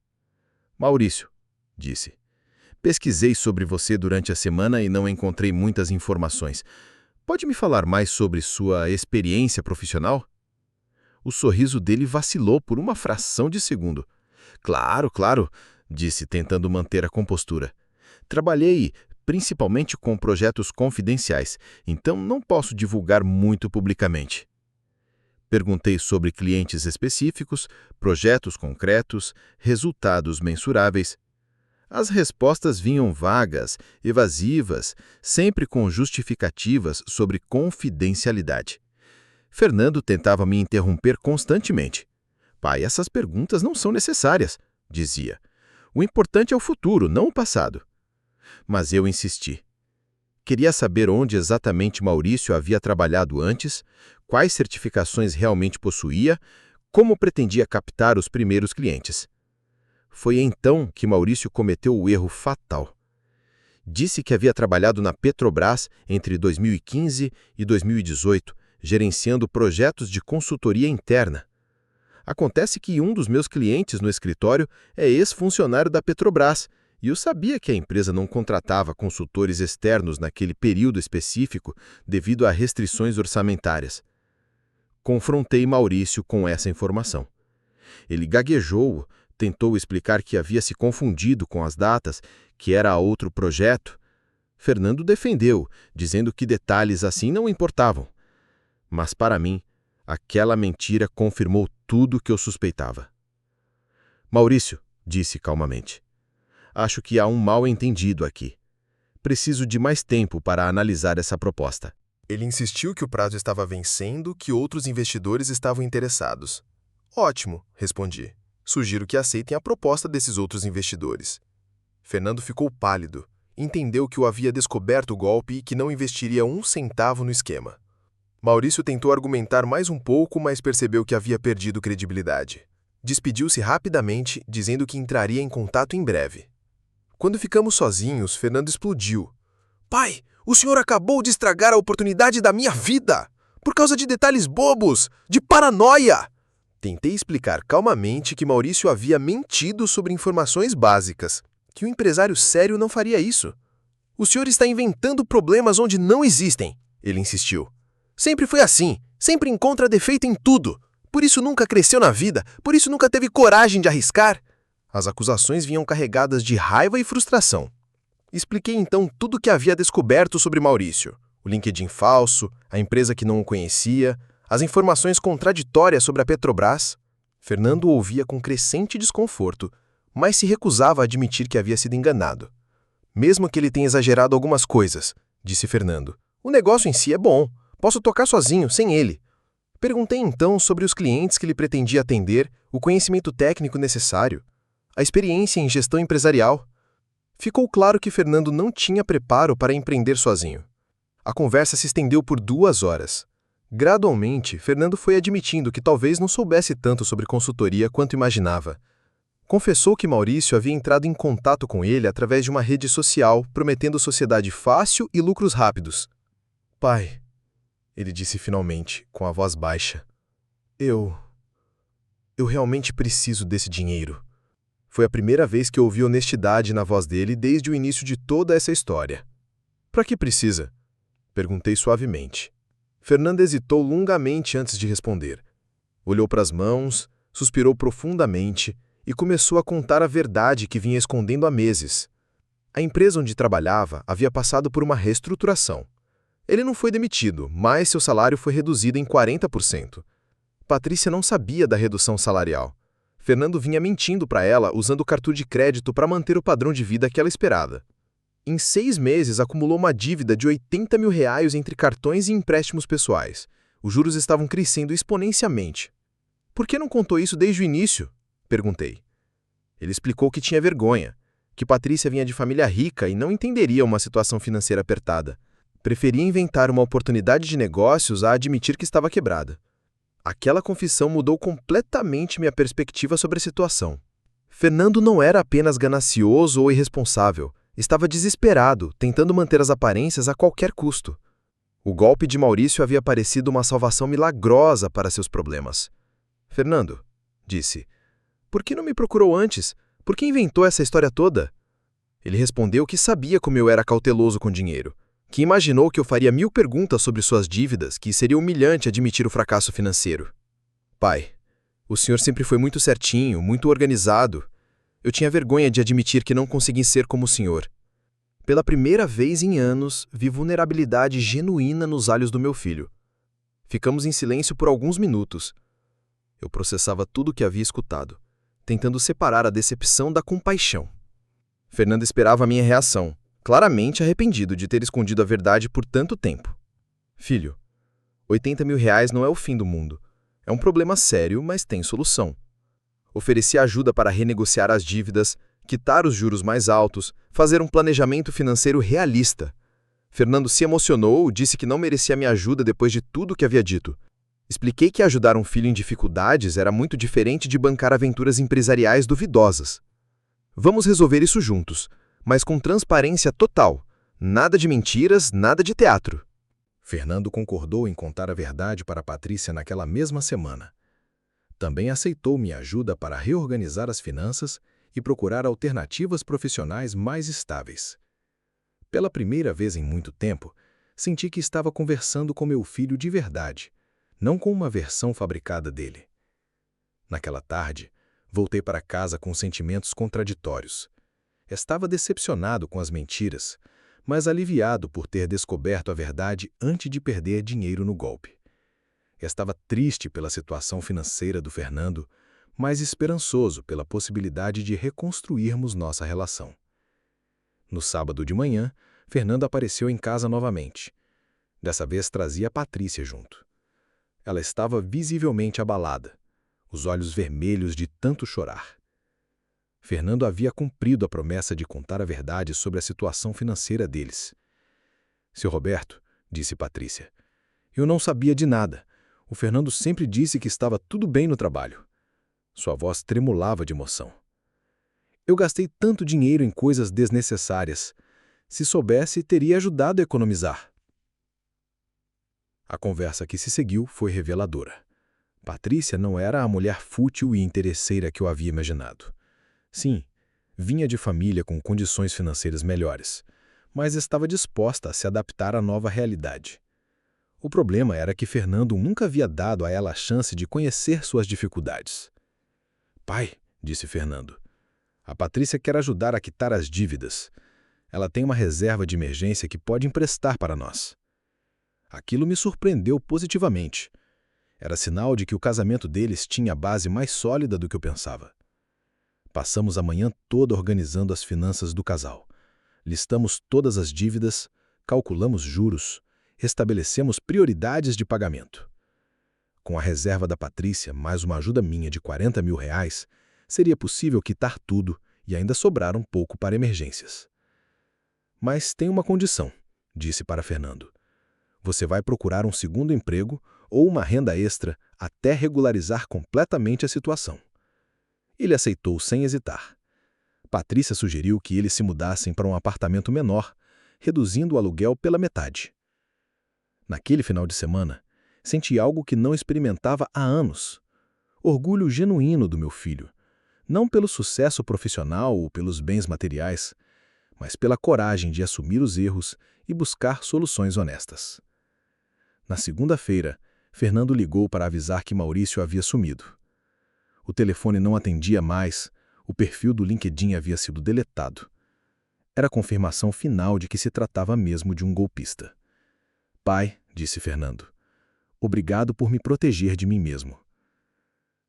Maurício, disse, pesquisei sobre você durante a semana e não encontrei muitas informações. Pode me falar mais sobre sua experiência profissional? O sorriso dele vacilou por uma fração de segundo. Claro, disse, tentando manter a compostura. Trabalhei principalmente com projetos confidenciais, então não posso divulgar muito publicamente. Perguntei sobre clientes específicos, projetos concretos, resultados mensuráveis. As respostas vinham vagas, evasivas, sempre com justificativas sobre confidencialidade. Fernando tentava me interromper constantemente. Pai, essas perguntas não são necessárias, dizia. O importante é o futuro, não o passado. Mas eu insisti. Queria saber onde exatamente Maurício havia trabalhado antes, quais certificações realmente possuía, como pretendia captar os primeiros clientes. Foi então que Maurício cometeu o erro fatal. Disse que havia trabalhado na Petrobras entre 2015 e 2018, gerenciando projetos de consultoria interna. Acontece que um dos meus clientes no escritório é ex-funcionário da Petrobras, e eu sabia que a empresa não contratava consultores externos naquele período específico devido a restrições orçamentárias. Confrontei Maurício com essa informação. Ele gaguejou, tentou explicar que havia se confundido com as datas, que era outro projeto. Fernando defendeu, dizendo que detalhes assim não importavam. Mas para mim, aquela mentira confirmou tudo o que eu suspeitava. Maurício, disse calmamente, acho que há um mal-entendido aqui. Preciso de mais tempo para analisar essa proposta. Ele insistiu que o prazo estava vencendo, que outros investidores estavam interessados. Ótimo, respondi. Sugiro que aceitem a proposta desses outros investidores. Fernando ficou pálido. Entendeu que eu havia descoberto o golpe e que não investiria um centavo no esquema. Maurício tentou argumentar mais um pouco, mas percebeu que havia perdido credibilidade. Despediu-se rapidamente, dizendo que entraria em contato em breve. Quando ficamos sozinhos, Fernando explodiu. Pai, o senhor acabou de estragar a oportunidade da minha vida! Por causa de detalhes bobos! De paranoia! Tentei explicar calmamente que Maurício havia mentido sobre informações básicas, que um empresário sério não faria isso. O senhor está inventando problemas onde não existem, ele insistiu. Sempre foi assim, sempre encontra defeito em tudo. Por isso nunca cresceu na vida, por isso nunca teve coragem de arriscar. As acusações vinham carregadas de raiva e frustração. Expliquei então tudo o que havia descoberto sobre Maurício. O LinkedIn falso, a empresa que não o conhecia, as informações contraditórias sobre a Petrobras. Fernando ouvia com crescente desconforto, mas se recusava a admitir que havia sido enganado. Mesmo que ele tenha exagerado algumas coisas, disse Fernando, o negócio em si é bom, posso tocar sozinho, sem ele. Perguntei então sobre os clientes que ele pretendia atender, o conhecimento técnico necessário, a experiência em gestão empresarial. Ficou claro que Fernando não tinha preparo para empreender sozinho. A conversa se estendeu por 2 horas. Gradualmente, Fernando foi admitindo que talvez não soubesse tanto sobre consultoria quanto imaginava. Confessou que Maurício havia entrado em contato com ele através de uma rede social, prometendo sociedade fácil e lucros rápidos. Pai, ele disse finalmente, com a voz baixa, eu realmente preciso desse dinheiro. Foi a primeira vez que ouvi honestidade na voz dele desde o início de toda essa história. Para que precisa? Perguntei suavemente. Fernando hesitou longamente antes de responder. Olhou para as mãos, suspirou profundamente e começou a contar a verdade que vinha escondendo há meses. A empresa onde trabalhava havia passado por uma reestruturação. Ele não foi demitido, mas seu salário foi reduzido em 40%. Patrícia não sabia da redução salarial. Fernando vinha mentindo para ela usando o cartão de crédito para manter o padrão de vida que ela esperava. Em 6 meses, acumulou uma dívida de R$80 mil entre cartões e empréstimos pessoais. Os juros estavam crescendo exponencialmente. Por que não contou isso desde o início? Perguntei. Ele explicou que tinha vergonha, que Patrícia vinha de família rica e não entenderia uma situação financeira apertada. Preferia inventar uma oportunidade de negócios a admitir que estava quebrada. Aquela confissão mudou completamente minha perspectiva sobre a situação. Fernando não era apenas ganancioso ou irresponsável. Estava desesperado, tentando manter as aparências a qualquer custo. O golpe de Maurício havia parecido uma salvação milagrosa para seus problemas. Fernando, disse, por que não me procurou antes? Por que inventou essa história toda? Ele respondeu que sabia como eu era cauteloso com dinheiro, que imaginou que eu faria 1000 perguntas sobre suas dívidas, que seria humilhante admitir o fracasso financeiro. Pai, o senhor sempre foi muito certinho, muito organizado. Eu tinha vergonha de admitir que não consegui ser como o senhor. Pela primeira vez em anos, vi vulnerabilidade genuína nos olhos do meu filho. Ficamos em silêncio por alguns minutos. Eu processava tudo o que havia escutado, tentando separar a decepção da compaixão. Fernando esperava a minha reação, claramente arrependido de ter escondido a verdade por tanto tempo. Filho, R$80 mil não é o fim do mundo. É um problema sério, mas tem solução. Ofereci ajuda para renegociar as dívidas, quitar os juros mais altos, fazer um planejamento financeiro realista. Fernando se emocionou, disse que não merecia minha ajuda depois de tudo que havia dito. Expliquei que ajudar um filho em dificuldades era muito diferente de bancar aventuras empresariais duvidosas. Vamos resolver isso juntos, mas com transparência total. Nada de mentiras, nada de teatro. Fernando concordou em contar a verdade para Patrícia naquela mesma semana. Também aceitou minha ajuda para reorganizar as finanças e procurar alternativas profissionais mais estáveis. Pela primeira vez em muito tempo, senti que estava conversando com meu filho de verdade, não com uma versão fabricada dele. Naquela tarde, voltei para casa com sentimentos contraditórios. Estava decepcionado com as mentiras, mas aliviado por ter descoberto a verdade antes de perder dinheiro no golpe. Estava triste pela situação financeira do Fernando, mas esperançoso pela possibilidade de reconstruirmos nossa relação. No sábado de manhã, Fernando apareceu em casa novamente. Dessa vez trazia a Patrícia junto. Ela estava visivelmente abalada, os olhos vermelhos de tanto chorar. Fernando havia cumprido a promessa de contar a verdade sobre a situação financeira deles. Seu Roberto, disse Patrícia, eu não sabia de nada. O Fernando sempre disse que estava tudo bem no trabalho. Sua voz tremulava de emoção. Eu gastei tanto dinheiro em coisas desnecessárias. Se soubesse, teria ajudado a economizar. A conversa que se seguiu foi reveladora. Patrícia não era a mulher fútil e interesseira que eu havia imaginado. Sim, vinha de família com condições financeiras melhores, mas estava disposta a se adaptar à nova realidade. O problema era que Fernando nunca havia dado a ela a chance de conhecer suas dificuldades. Pai, disse Fernando, a Patrícia quer ajudar a quitar as dívidas. Ela tem uma reserva de emergência que pode emprestar para nós. Aquilo me surpreendeu positivamente. Era sinal de que o casamento deles tinha a base mais sólida do que eu pensava. Passamos a manhã toda organizando as finanças do casal. Listamos todas as dívidas, calculamos juros, estabelecemos prioridades de pagamento. Com a reserva da Patrícia, mais uma ajuda minha de R$40 mil, seria possível quitar tudo e ainda sobrar um pouco para emergências. Mas tem uma condição, disse para Fernando. Você vai procurar um segundo emprego ou uma renda extra até regularizar completamente a situação. Ele aceitou sem hesitar. Patrícia sugeriu que eles se mudassem para um apartamento menor, reduzindo o aluguel pela metade. Naquele final de semana, senti algo que não experimentava há anos. Orgulho genuíno do meu filho, não pelo sucesso profissional ou pelos bens materiais, mas pela coragem de assumir os erros e buscar soluções honestas. Na segunda-feira, Fernando ligou para avisar que Maurício havia sumido. O telefone não atendia mais, o perfil do LinkedIn havia sido deletado. Era a confirmação final de que se tratava mesmo de um golpista. Pai, disse Fernando, obrigado por me proteger de mim mesmo.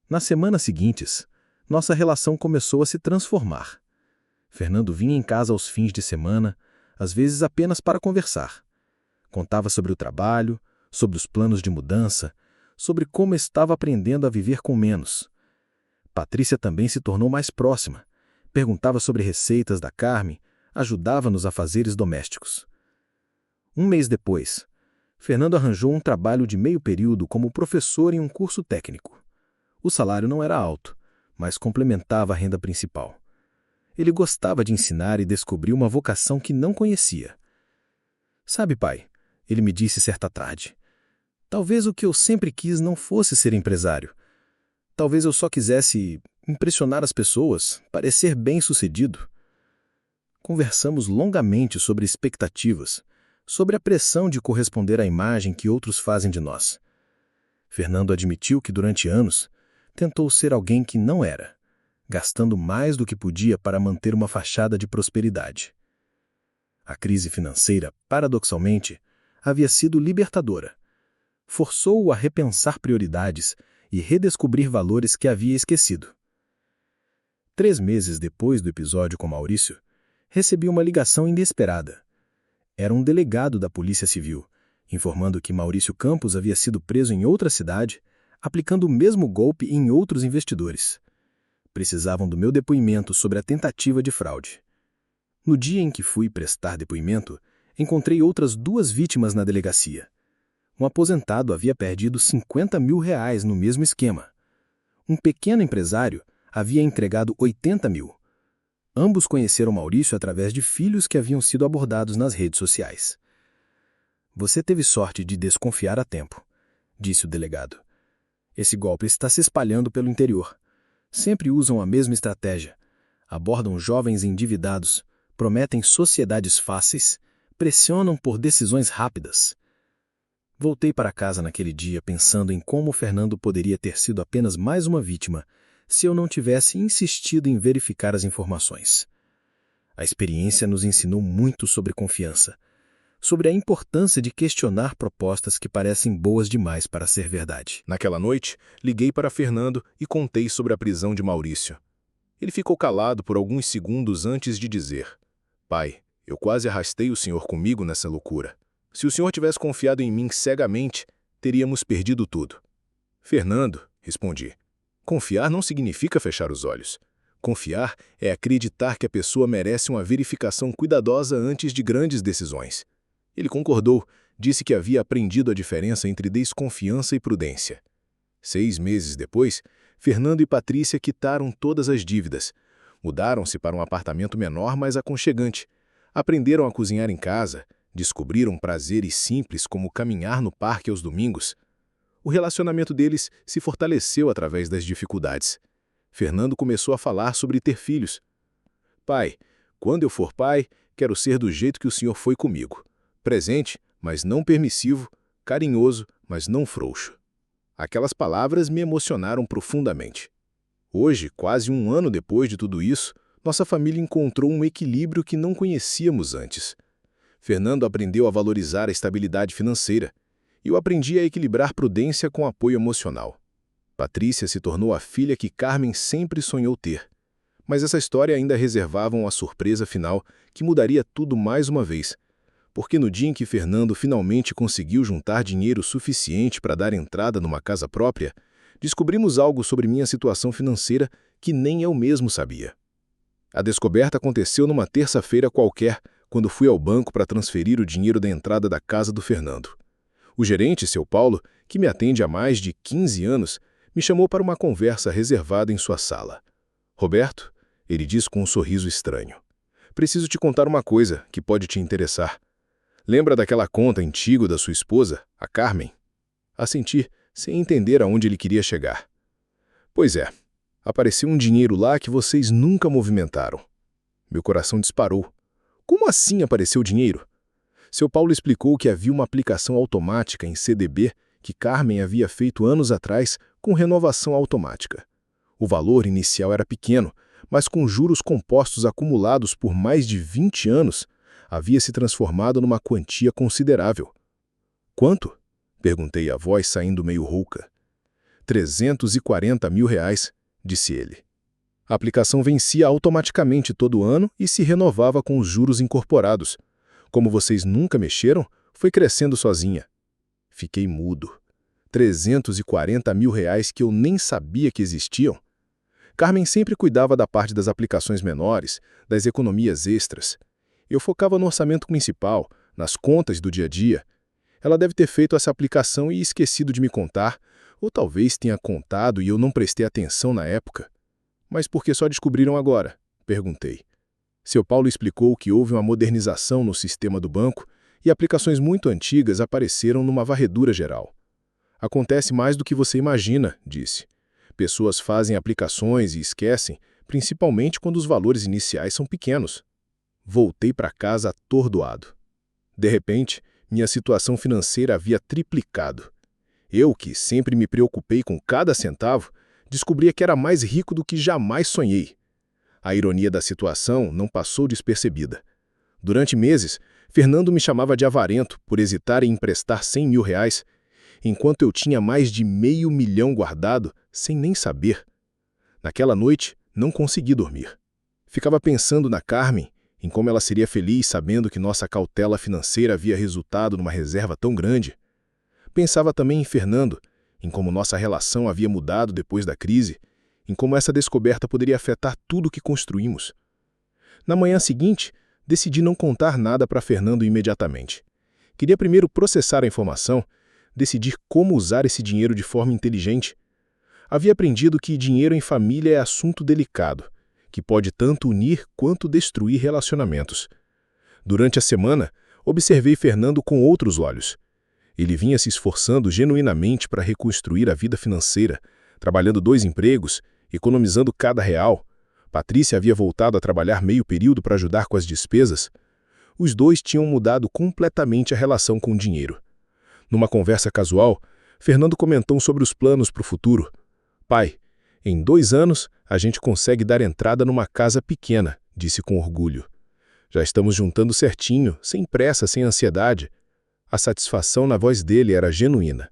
Nas semanas seguintes, nossa relação começou a se transformar. Fernando vinha em casa aos fins de semana, às vezes apenas para conversar. Contava sobre o trabalho, sobre os planos de mudança, sobre como estava aprendendo a viver com menos. Patrícia também se tornou mais próxima. Perguntava sobre receitas da Carmen, ajudava nos afazeres domésticos. Um mês depois, Fernando arranjou um trabalho de meio período como professor em um curso técnico. O salário não era alto, mas complementava a renda principal. Ele gostava de ensinar e descobriu uma vocação que não conhecia. Sabe, pai, ele me disse certa tarde, talvez o que eu sempre quis não fosse ser empresário. Talvez eu só quisesse impressionar as pessoas, parecer bem-sucedido. Conversamos longamente sobre expectativas, sobre a pressão de corresponder à imagem que outros fazem de nós. Fernando admitiu que durante anos tentou ser alguém que não era, gastando mais do que podia para manter uma fachada de prosperidade. A crise financeira, paradoxalmente, havia sido libertadora. Forçou-o a repensar prioridades e redescobrir valores que havia esquecido. 3 meses depois do episódio com Maurício, recebi uma ligação inesperada. Era um delegado da Polícia Civil, informando que Maurício Campos havia sido preso em outra cidade, aplicando o mesmo golpe em outros investidores. Precisavam do meu depoimento sobre a tentativa de fraude. No dia em que fui prestar depoimento, encontrei outras 2 vítimas na delegacia. Um aposentado havia perdido R$50 mil no mesmo esquema. Um pequeno empresário havia entregado R$80 mil. Ambos conheceram Maurício através de filhos que haviam sido abordados nas redes sociais. Você teve sorte de desconfiar a tempo, disse o delegado. Esse golpe está se espalhando pelo interior. Sempre usam a mesma estratégia. Abordam jovens endividados, prometem sociedades fáceis, pressionam por decisões rápidas. Voltei para casa naquele dia pensando em como Fernando poderia ter sido apenas mais uma vítima se eu não tivesse insistido em verificar as informações. A experiência nos ensinou muito sobre confiança, sobre a importância de questionar propostas que parecem boas demais para ser verdade. Naquela noite, liguei para Fernando e contei sobre a prisão de Maurício. Ele ficou calado por alguns segundos antes de dizer: Pai, eu quase arrastei o senhor comigo nessa loucura. Se o senhor tivesse confiado em mim cegamente, teríamos perdido tudo. Fernando, respondi, confiar não significa fechar os olhos. Confiar é acreditar que a pessoa merece uma verificação cuidadosa antes de grandes decisões. Ele concordou, disse que havia aprendido a diferença entre desconfiança e prudência. 6 meses depois, Fernando e Patrícia quitaram todas as dívidas. Mudaram-se para um apartamento menor, mais aconchegante. Aprenderam a cozinhar em casa, descobriram prazeres simples como caminhar no parque aos domingos. O relacionamento deles se fortaleceu através das dificuldades. Fernando começou a falar sobre ter filhos. Pai, quando eu for pai, quero ser do jeito que o senhor foi comigo. Presente, mas não permissivo, carinhoso, mas não frouxo. Aquelas palavras me emocionaram profundamente. Hoje, quase um ano depois de tudo isso, nossa família encontrou um equilíbrio que não conhecíamos antes. Fernando aprendeu a valorizar a estabilidade financeira, e eu aprendi a equilibrar prudência com apoio emocional. Patrícia se tornou a filha que Carmen sempre sonhou ter. Mas essa história ainda reservava uma surpresa final que mudaria tudo mais uma vez. Porque no dia em que Fernando finalmente conseguiu juntar dinheiro suficiente para dar entrada numa casa própria, descobrimos algo sobre minha situação financeira que nem eu mesmo sabia. A descoberta aconteceu numa terça-feira qualquer, quando fui ao banco para transferir o dinheiro da entrada da casa do Fernando. O gerente, seu Paulo, que me atende há mais de 15 anos, me chamou para uma conversa reservada em sua sala. Roberto, ele disse com um sorriso estranho. Preciso te contar uma coisa que pode te interessar. Lembra daquela conta antiga da sua esposa, a Carmen? Assenti, sem entender aonde ele queria chegar. Pois é, apareceu um dinheiro lá que vocês nunca movimentaram. Meu coração disparou. Como assim apareceu dinheiro? Seu Paulo explicou que havia uma aplicação automática em CDB que Carmen havia feito anos atrás com renovação automática. O valor inicial era pequeno, mas com juros compostos acumulados por mais de 20 anos, havia se transformado numa quantia considerável. Quanto? Perguntei a voz saindo meio rouca. 340 mil reais, disse ele. A aplicação vencia automaticamente todo ano e se renovava com os juros incorporados. Como vocês nunca mexeram, foi crescendo sozinha. Fiquei mudo. 340 mil reais que eu nem sabia que existiam. Carmen sempre cuidava da parte das aplicações menores, das economias extras. Eu focava no orçamento principal, nas contas do dia a dia. Ela deve ter feito essa aplicação e esquecido de me contar, ou talvez tenha contado e eu não prestei atenção na época. Mas por que só descobriram agora? Perguntei. Seu Paulo explicou que houve uma modernização no sistema do banco e aplicações muito antigas apareceram numa varredura geral. Acontece mais do que você imagina, disse. Pessoas fazem aplicações e esquecem, principalmente quando os valores iniciais são pequenos. Voltei para casa atordoado. De repente, minha situação financeira havia triplicado. Eu, que sempre me preocupei com cada centavo, descobria que era mais rico do que jamais sonhei. A ironia da situação não passou despercebida. Durante meses, Fernando me chamava de avarento por hesitar em emprestar 100 mil reais, enquanto eu tinha mais de $500 mil guardado, sem nem saber. Naquela noite, não consegui dormir. Ficava pensando na Carmen, em como ela seria feliz sabendo que nossa cautela financeira havia resultado numa reserva tão grande. Pensava também em Fernando, em como nossa relação havia mudado depois da crise, em como essa descoberta poderia afetar tudo o que construímos. Na manhã seguinte, decidi não contar nada para Fernando imediatamente. Queria primeiro processar a informação, decidir como usar esse dinheiro de forma inteligente. Havia aprendido que dinheiro em família é assunto delicado, que pode tanto unir quanto destruir relacionamentos. Durante a semana, observei Fernando com outros olhos. Ele vinha se esforçando genuinamente para reconstruir a vida financeira, trabalhando 2 empregos, economizando cada real. Patrícia havia voltado a trabalhar meio período para ajudar com as despesas. Os dois tinham mudado completamente a relação com o dinheiro. Numa conversa casual, Fernando comentou sobre os planos para o futuro. Pai, em 2 anos, a gente consegue dar entrada numa casa pequena, disse com orgulho. Já estamos juntando certinho, sem pressa, sem ansiedade. A satisfação na voz dele era genuína.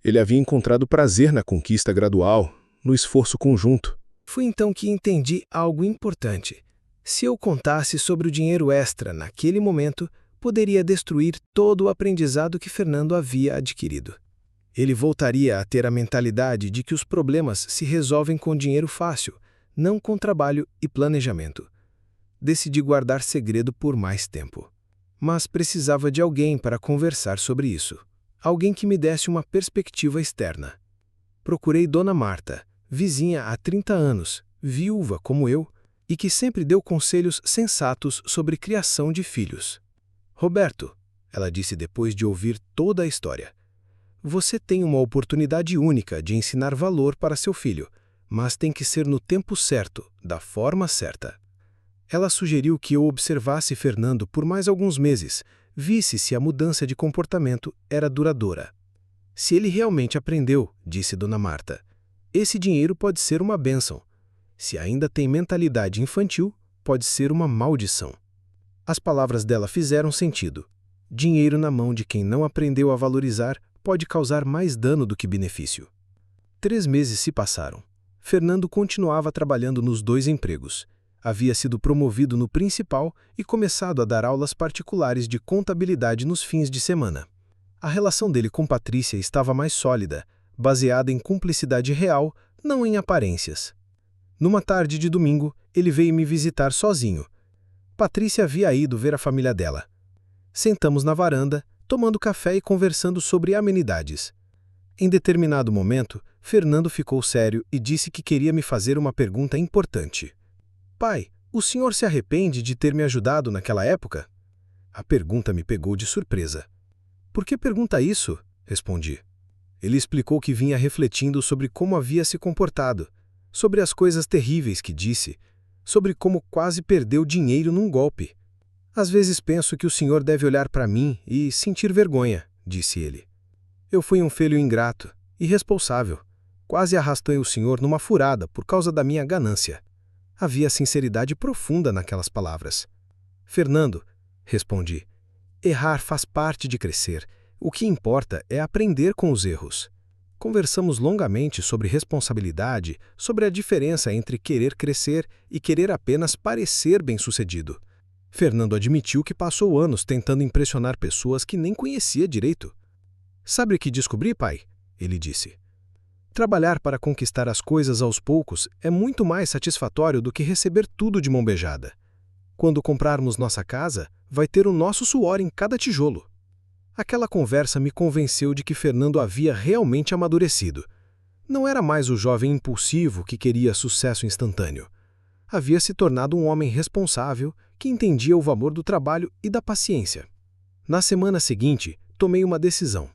Ele havia encontrado prazer na conquista gradual, no esforço conjunto. Foi então que entendi algo importante. Se eu contasse sobre o dinheiro extra naquele momento, poderia destruir todo o aprendizado que Fernando havia adquirido. Ele voltaria a ter a mentalidade de que os problemas se resolvem com dinheiro fácil, não com trabalho e planejamento. Decidi guardar segredo por mais tempo. Mas precisava de alguém para conversar sobre isso. Alguém que me desse uma perspectiva externa. Procurei Dona Marta, vizinha há 30 anos, viúva como eu, e que sempre deu conselhos sensatos sobre criação de filhos. Roberto, ela disse depois de ouvir toda a história, você tem uma oportunidade única de ensinar valor para seu filho, mas tem que ser no tempo certo, da forma certa. Ela sugeriu que eu observasse Fernando por mais alguns meses, visse se a mudança de comportamento era duradoura. Se ele realmente aprendeu, disse Dona Marta, esse dinheiro pode ser uma bênção. Se ainda tem mentalidade infantil, pode ser uma maldição. As palavras dela fizeram sentido. Dinheiro na mão de quem não aprendeu a valorizar pode causar mais dano do que benefício. 3 meses se passaram. Fernando continuava trabalhando nos 2 empregos. Havia sido promovido no principal e começado a dar aulas particulares de contabilidade nos fins de semana. A relação dele com Patrícia estava mais sólida, baseada em cumplicidade real, não em aparências. Numa tarde de domingo, ele veio me visitar sozinho. Patrícia havia ido ver a família dela. Sentamos na varanda, tomando café e conversando sobre amenidades. Em determinado momento, Fernando ficou sério e disse que queria me fazer uma pergunta importante. Pai, o senhor se arrepende de ter me ajudado naquela época? A pergunta me pegou de surpresa. Por que pergunta isso? Respondi. Ele explicou que vinha refletindo sobre como havia se comportado, sobre as coisas terríveis que disse, sobre como quase perdeu dinheiro num golpe. Às vezes penso que o senhor deve olhar para mim e sentir vergonha, disse ele. Eu fui um filho ingrato, irresponsável. Quase arrastei o senhor numa furada por causa da minha ganância. Havia sinceridade profunda naquelas palavras. Fernando, respondi, errar faz parte de crescer. O que importa é aprender com os erros. Conversamos longamente sobre responsabilidade, sobre a diferença entre querer crescer e querer apenas parecer bem-sucedido. Fernando admitiu que passou anos tentando impressionar pessoas que nem conhecia direito. Sabe o que descobri, pai? Ele disse. Trabalhar para conquistar as coisas aos poucos é muito mais satisfatório do que receber tudo de mão beijada. Quando comprarmos nossa casa, vai ter o nosso suor em cada tijolo. Aquela conversa me convenceu de que Fernando havia realmente amadurecido. Não era mais o jovem impulsivo que queria sucesso instantâneo. Havia se tornado um homem responsável que entendia o valor do trabalho e da paciência. Na semana seguinte, tomei uma decisão.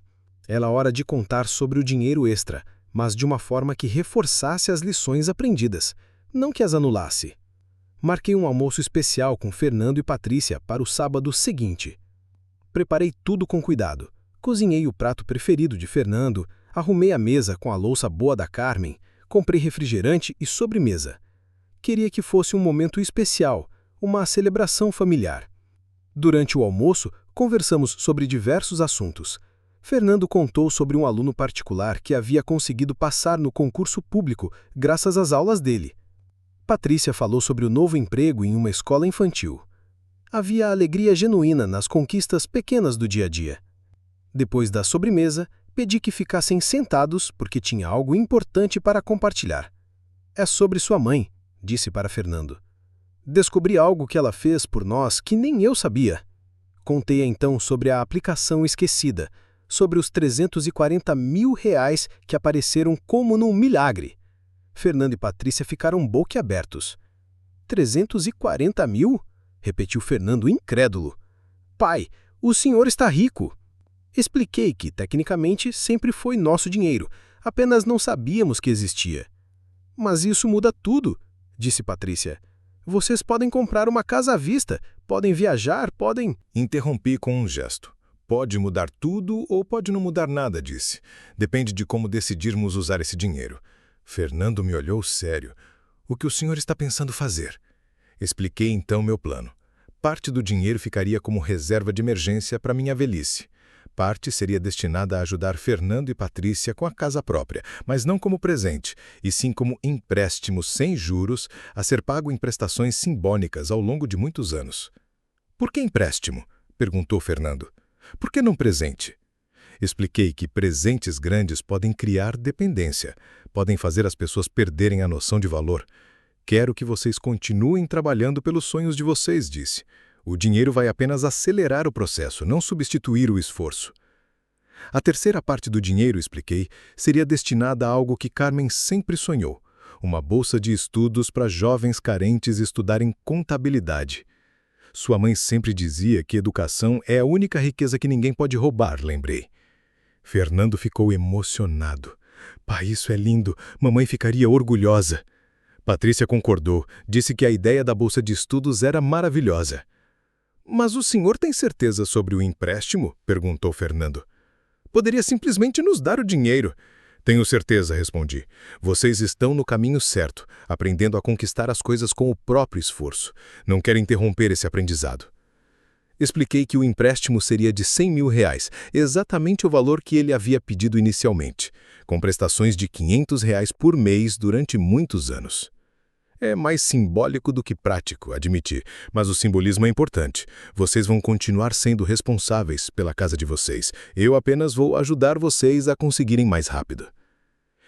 Era hora de contar sobre o dinheiro extra, mas de uma forma que reforçasse as lições aprendidas, não que as anulasse. Marquei um almoço especial com Fernando e Patrícia para o sábado seguinte. Preparei tudo com cuidado. Cozinhei o prato preferido de Fernando, arrumei a mesa com a louça boa da Carmen, comprei refrigerante e sobremesa. Queria que fosse um momento especial, uma celebração familiar. Durante o almoço, conversamos sobre diversos assuntos. Fernando contou sobre um aluno particular que havia conseguido passar no concurso público graças às aulas dele. Patrícia falou sobre o novo emprego em uma escola infantil. Havia alegria genuína nas conquistas pequenas do dia a dia. Depois da sobremesa, pedi que ficassem sentados porque tinha algo importante para compartilhar. É sobre sua mãe, disse para Fernando. Descobri algo que ela fez por nós que nem eu sabia. Contei então sobre a aplicação esquecida, sobre os R$340 mil que apareceram como num milagre. Fernando e Patrícia ficaram boquiabertos. 340 mil? Repetiu Fernando incrédulo. Pai, o senhor está rico. Expliquei que, tecnicamente, sempre foi nosso dinheiro, apenas não sabíamos que existia. Mas isso muda tudo, disse Patrícia. Vocês podem comprar uma casa à vista, podem viajar, podem... Interrompi com um gesto. Pode mudar tudo ou pode não mudar nada, disse. Depende de como decidirmos usar esse dinheiro. Fernando me olhou sério. O que o senhor está pensando fazer? Expliquei então meu plano. Parte do dinheiro ficaria como reserva de emergência para minha velhice. Parte seria destinada a ajudar Fernando e Patrícia com a casa própria, mas não como presente, e sim como empréstimo sem juros a ser pago em prestações simbólicas ao longo de muitos anos. Por que empréstimo? Perguntou Fernando. Por que não presente? Expliquei que presentes grandes podem criar dependência, podem fazer as pessoas perderem a noção de valor. Quero que vocês continuem trabalhando pelos sonhos de vocês, disse. O dinheiro vai apenas acelerar o processo, não substituir o esforço. A terceira parte do dinheiro, expliquei, seria destinada a algo que Carmen sempre sonhou, uma bolsa de estudos para jovens carentes estudarem contabilidade. Sua mãe sempre dizia que educação é a única riqueza que ninguém pode roubar, lembrei. Fernando ficou emocionado. Pai, isso é lindo, mamãe ficaria orgulhosa. Patrícia concordou, disse que a ideia da bolsa de estudos era maravilhosa. Mas o senhor tem certeza sobre o empréstimo? Perguntou Fernando. Poderia simplesmente nos dar o dinheiro. Tenho certeza, respondi. Vocês estão no caminho certo, aprendendo a conquistar as coisas com o próprio esforço. Não quero interromper esse aprendizado. Expliquei que o empréstimo seria de R$100.000, exatamente o valor que ele havia pedido inicialmente, com prestações de R$500 por mês durante muitos anos. É mais simbólico do que prático, admiti, mas o simbolismo é importante. Vocês vão continuar sendo responsáveis pela casa de vocês. Eu apenas vou ajudar vocês a conseguirem mais rápido.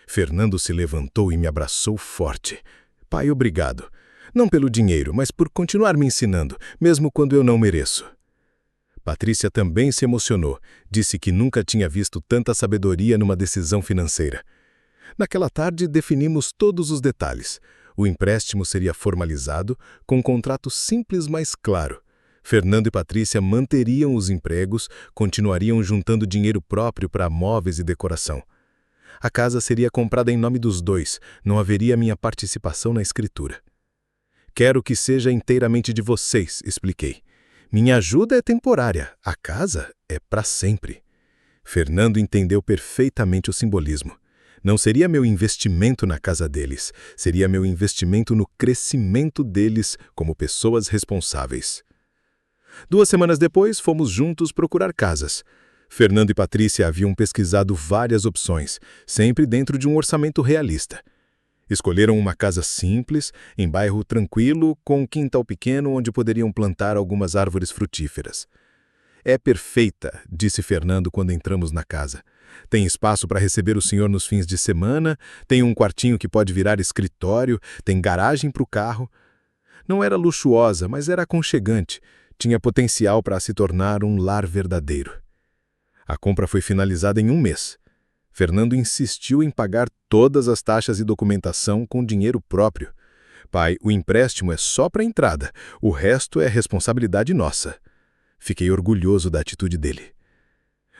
Fernando se levantou e me abraçou forte. Pai, obrigado. Não pelo dinheiro, mas por continuar me ensinando, mesmo quando eu não mereço. Patrícia também se emocionou. Disse que nunca tinha visto tanta sabedoria numa decisão financeira. Naquela tarde, definimos todos os detalhes. O empréstimo seria formalizado, com um contrato simples, mas claro. Fernando e Patrícia manteriam os empregos, continuariam juntando dinheiro próprio para móveis e decoração. A casa seria comprada em nome dos dois, não haveria minha participação na escritura. Quero que seja inteiramente de vocês, expliquei. Minha ajuda é temporária, a casa é para sempre. Fernando entendeu perfeitamente o simbolismo. Não seria meu investimento na casa deles, seria meu investimento no crescimento deles como pessoas responsáveis. 2 semanas depois, fomos juntos procurar casas. Fernando e Patrícia haviam pesquisado várias opções, sempre dentro de um orçamento realista. Escolheram uma casa simples, em bairro tranquilo, com um quintal pequeno onde poderiam plantar algumas árvores frutíferas. É perfeita, disse Fernando quando entramos na casa. Tem espaço para receber o senhor nos fins de semana, tem um quartinho que pode virar escritório, tem garagem para o carro. Não era luxuosa, mas era aconchegante. Tinha potencial para se tornar um lar verdadeiro. A compra foi finalizada em 1 mês. Fernando insistiu em pagar todas as taxas e documentação com dinheiro próprio. Pai, o empréstimo é só para a entrada, o resto é responsabilidade nossa. Fiquei orgulhoso da atitude dele.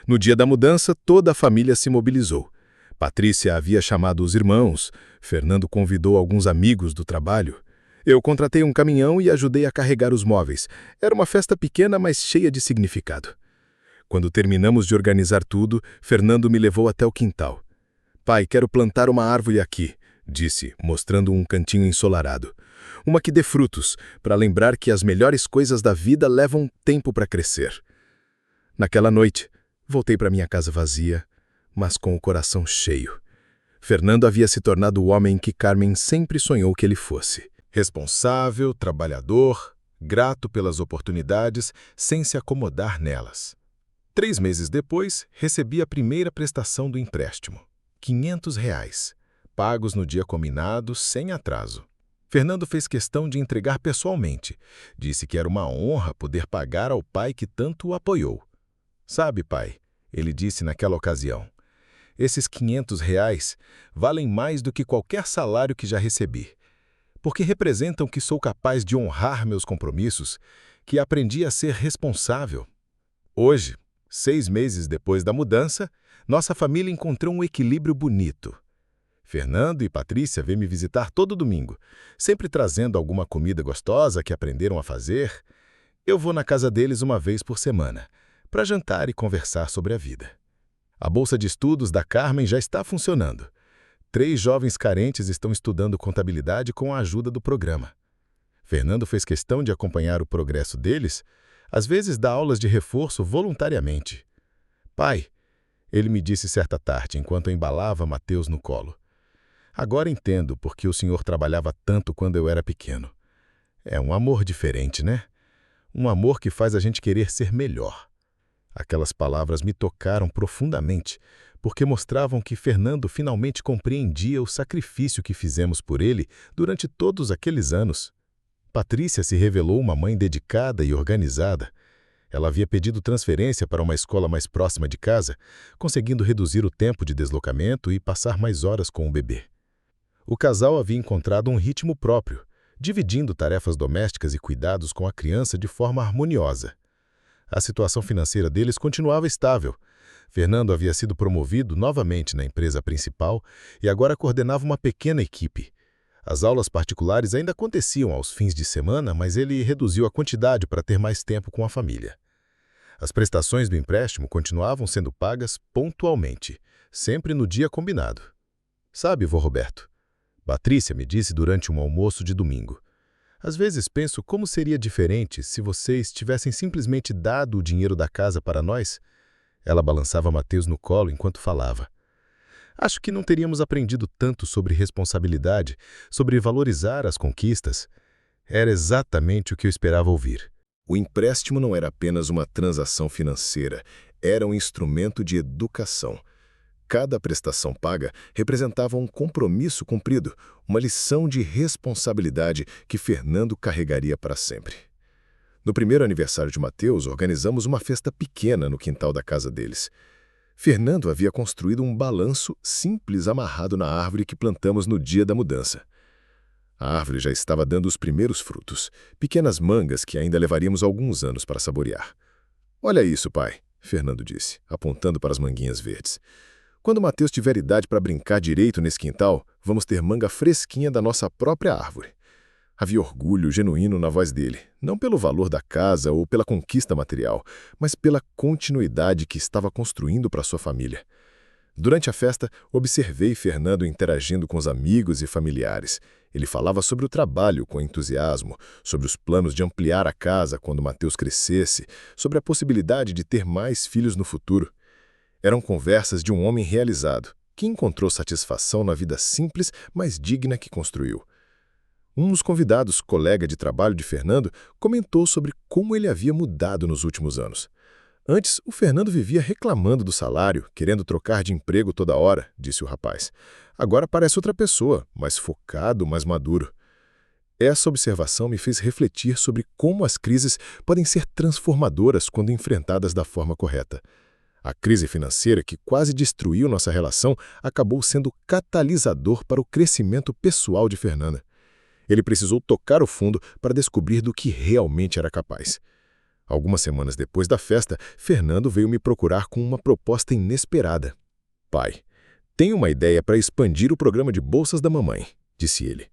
No dia da mudança, toda a família se mobilizou. Patrícia havia chamado os irmãos, Fernando convidou alguns amigos do trabalho. Eu contratei um caminhão e ajudei a carregar os móveis. Era uma festa pequena, mas cheia de significado. Quando terminamos de organizar tudo, Fernando me levou até o quintal. Pai, quero plantar uma árvore aqui, disse, mostrando um cantinho ensolarado. Uma que dê frutos, para lembrar que as melhores coisas da vida levam tempo para crescer. Naquela noite, voltei para minha casa vazia, mas com o coração cheio. Fernando havia se tornado o homem que Carmen sempre sonhou que ele fosse. Responsável, trabalhador, grato pelas oportunidades, sem se acomodar nelas. 3 meses depois, recebi a primeira prestação do empréstimo. R$500, pagos no dia combinado, sem atraso. Fernando fez questão de entregar pessoalmente. Disse que era uma honra poder pagar ao pai que tanto o apoiou. Sabe, pai, ele disse naquela ocasião, esses R$500 valem mais do que qualquer salário que já recebi, porque representam que sou capaz de honrar meus compromissos, que aprendi a ser responsável. Hoje, 6 meses depois da mudança, nossa família encontrou um equilíbrio bonito. Fernando e Patrícia vêm me visitar todo domingo, sempre trazendo alguma comida gostosa que aprenderam a fazer. Eu vou na casa deles uma vez por semana, para jantar e conversar sobre a vida. A bolsa de estudos da Carmen já está funcionando. 3 jovens carentes estão estudando contabilidade com a ajuda do programa. Fernando fez questão de acompanhar o progresso deles, às vezes dá aulas de reforço voluntariamente. Pai, ele me disse certa tarde, enquanto eu embalava Mateus no colo. Agora entendo por que o senhor trabalhava tanto quando eu era pequeno. É um amor diferente, né? Um amor que faz a gente querer ser melhor. Aquelas palavras me tocaram profundamente, porque mostravam que Fernando finalmente compreendia o sacrifício que fizemos por ele durante todos aqueles anos. Patrícia se revelou uma mãe dedicada e organizada. Ela havia pedido transferência para uma escola mais próxima de casa, conseguindo reduzir o tempo de deslocamento e passar mais horas com o bebê. O casal havia encontrado um ritmo próprio, dividindo tarefas domésticas e cuidados com a criança de forma harmoniosa. A situação financeira deles continuava estável. Fernando havia sido promovido novamente na empresa principal e agora coordenava uma pequena equipe. As aulas particulares ainda aconteciam aos fins de semana, mas ele reduziu a quantidade para ter mais tempo com a família. As prestações do empréstimo continuavam sendo pagas pontualmente, sempre no dia combinado. Sabe, vô Roberto, Patrícia me disse durante um almoço de domingo. Às vezes penso como seria diferente se vocês tivessem simplesmente dado o dinheiro da casa para nós. Ela balançava Mateus no colo enquanto falava. Acho que não teríamos aprendido tanto sobre responsabilidade, sobre valorizar as conquistas. Era exatamente o que eu esperava ouvir. O empréstimo não era apenas uma transação financeira, era um instrumento de educação. Cada prestação paga representava um compromisso cumprido, uma lição de responsabilidade que Fernando carregaria para sempre. No primeiro aniversário de Mateus, organizamos uma festa pequena no quintal da casa deles. Fernando havia construído um balanço simples amarrado na árvore que plantamos no dia da mudança. A árvore já estava dando os primeiros frutos, pequenas mangas que ainda levaríamos alguns anos para saborear. "Olha isso, pai", Fernando disse, apontando para as manguinhas verdes. "Quando Mateus tiver idade para brincar direito nesse quintal, vamos ter manga fresquinha da nossa própria árvore." Havia orgulho genuíno na voz dele, não pelo valor da casa ou pela conquista material, mas pela continuidade que estava construindo para sua família. Durante a festa, observei Fernando interagindo com os amigos e familiares. Ele falava sobre o trabalho com entusiasmo, sobre os planos de ampliar a casa quando Mateus crescesse, sobre a possibilidade de ter mais filhos no futuro. Eram conversas de um homem realizado, que encontrou satisfação na vida simples, mas digna que construiu. Um dos convidados, colega de trabalho de Fernando, comentou sobre como ele havia mudado nos últimos anos. "Antes, o Fernando vivia reclamando do salário, querendo trocar de emprego toda hora", disse o rapaz. "Agora parece outra pessoa, mais focado, mais maduro." Essa observação me fez refletir sobre como as crises podem ser transformadoras quando enfrentadas da forma correta. A crise financeira, que quase destruiu nossa relação, acabou sendo catalisador para o crescimento pessoal de Fernanda. Ele precisou tocar o fundo para descobrir do que realmente era capaz. Algumas semanas depois da festa, Fernando veio me procurar com uma proposta inesperada. "Pai, tenho uma ideia para expandir o programa de bolsas da mamãe", disse ele.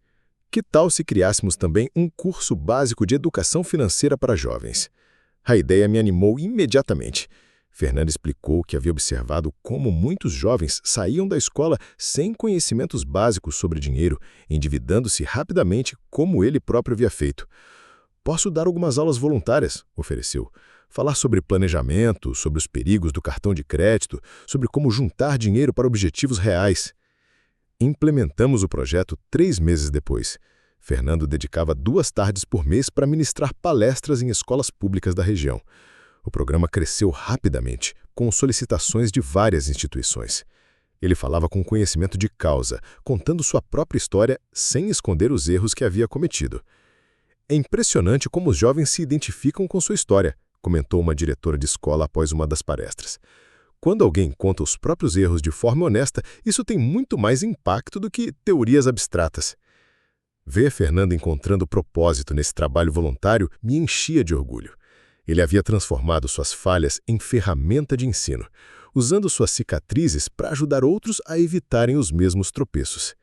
"Que tal se criássemos também um curso básico de educação financeira para jovens?" A ideia me animou imediatamente. Fernando explicou que havia observado como muitos jovens saíam da escola sem conhecimentos básicos sobre dinheiro, endividando-se rapidamente como ele próprio havia feito. "Posso dar algumas aulas voluntárias", ofereceu. "Falar sobre planejamento, sobre os perigos do cartão de crédito, sobre como juntar dinheiro para objetivos reais." Implementamos o projeto 3 meses depois. Fernando dedicava 2 tardes por mês para ministrar palestras em escolas públicas da região. O programa cresceu rapidamente, com solicitações de várias instituições. Ele falava com conhecimento de causa, contando sua própria história sem esconder os erros que havia cometido. "É impressionante como os jovens se identificam com sua história", comentou uma diretora de escola após uma das palestras. "Quando alguém conta os próprios erros de forma honesta, isso tem muito mais impacto do que teorias abstratas." Ver Fernando encontrando propósito nesse trabalho voluntário me enchia de orgulho. Ele havia transformado suas falhas em ferramenta de ensino, usando suas cicatrizes para ajudar outros a evitarem os mesmos tropeços.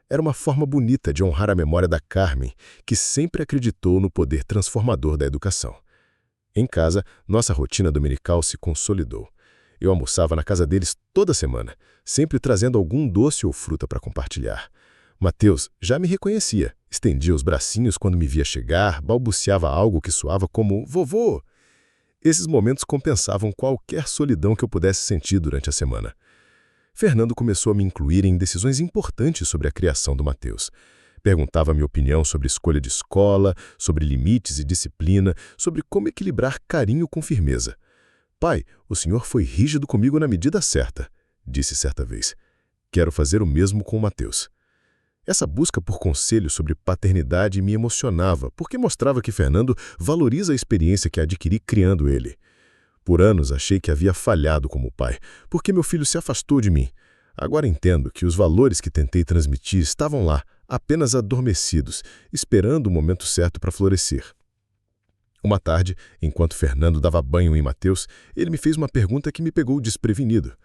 Era uma forma bonita de honrar a memória da Carmen, que sempre acreditou no poder transformador da educação. Em casa, nossa rotina dominical se consolidou. Eu almoçava na casa deles toda semana, sempre trazendo algum doce ou fruta para compartilhar. Mateus já me reconhecia, estendia os bracinhos quando me via chegar, balbuciava algo que soava como "vovô". Esses momentos compensavam qualquer solidão que eu pudesse sentir durante a semana. Fernando começou a me incluir em decisões importantes sobre a criação do Mateus. Perguntava minha opinião sobre escolha de escola, sobre limites e disciplina, sobre como equilibrar carinho com firmeza. "Pai, o senhor foi rígido comigo na medida certa", disse certa vez. "Quero fazer o mesmo com o Mateus." Essa busca por conselho sobre paternidade me emocionava, porque mostrava que Fernando valoriza a experiência que adquiri criando ele. Por anos achei que havia falhado como pai, porque meu filho se afastou de mim. Agora entendo que os valores que tentei transmitir estavam lá, apenas adormecidos, esperando o momento certo para florescer. Uma tarde, enquanto Fernando dava banho em Mateus, ele me fez uma pergunta que me pegou desprevenido.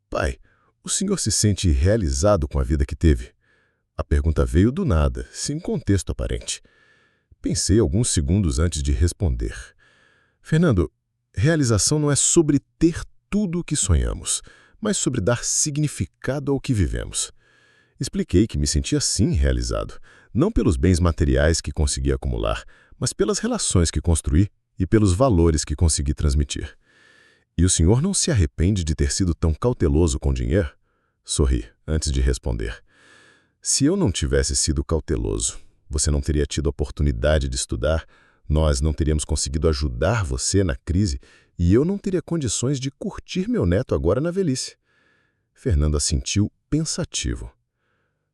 "Pai, o senhor se sente realizado com a vida que teve?" A pergunta veio do nada, sem contexto aparente. Pensei alguns segundos antes de responder. Fernando, realização não é sobre ter tudo o que sonhamos, mas sobre dar significado ao que vivemos. Expliquei que me sentia sim realizado, não pelos bens materiais que consegui acumular, mas pelas relações que construí e pelos valores que consegui transmitir. E o senhor não se arrepende de ter sido tão cauteloso com dinheiro? Sorri, antes de responder. Se eu não tivesse sido cauteloso, você não teria tido a oportunidade de estudar, nós não teríamos conseguido ajudar você na crise e eu não teria condições de curtir meu neto agora na velhice. Fernando assentiu pensativo.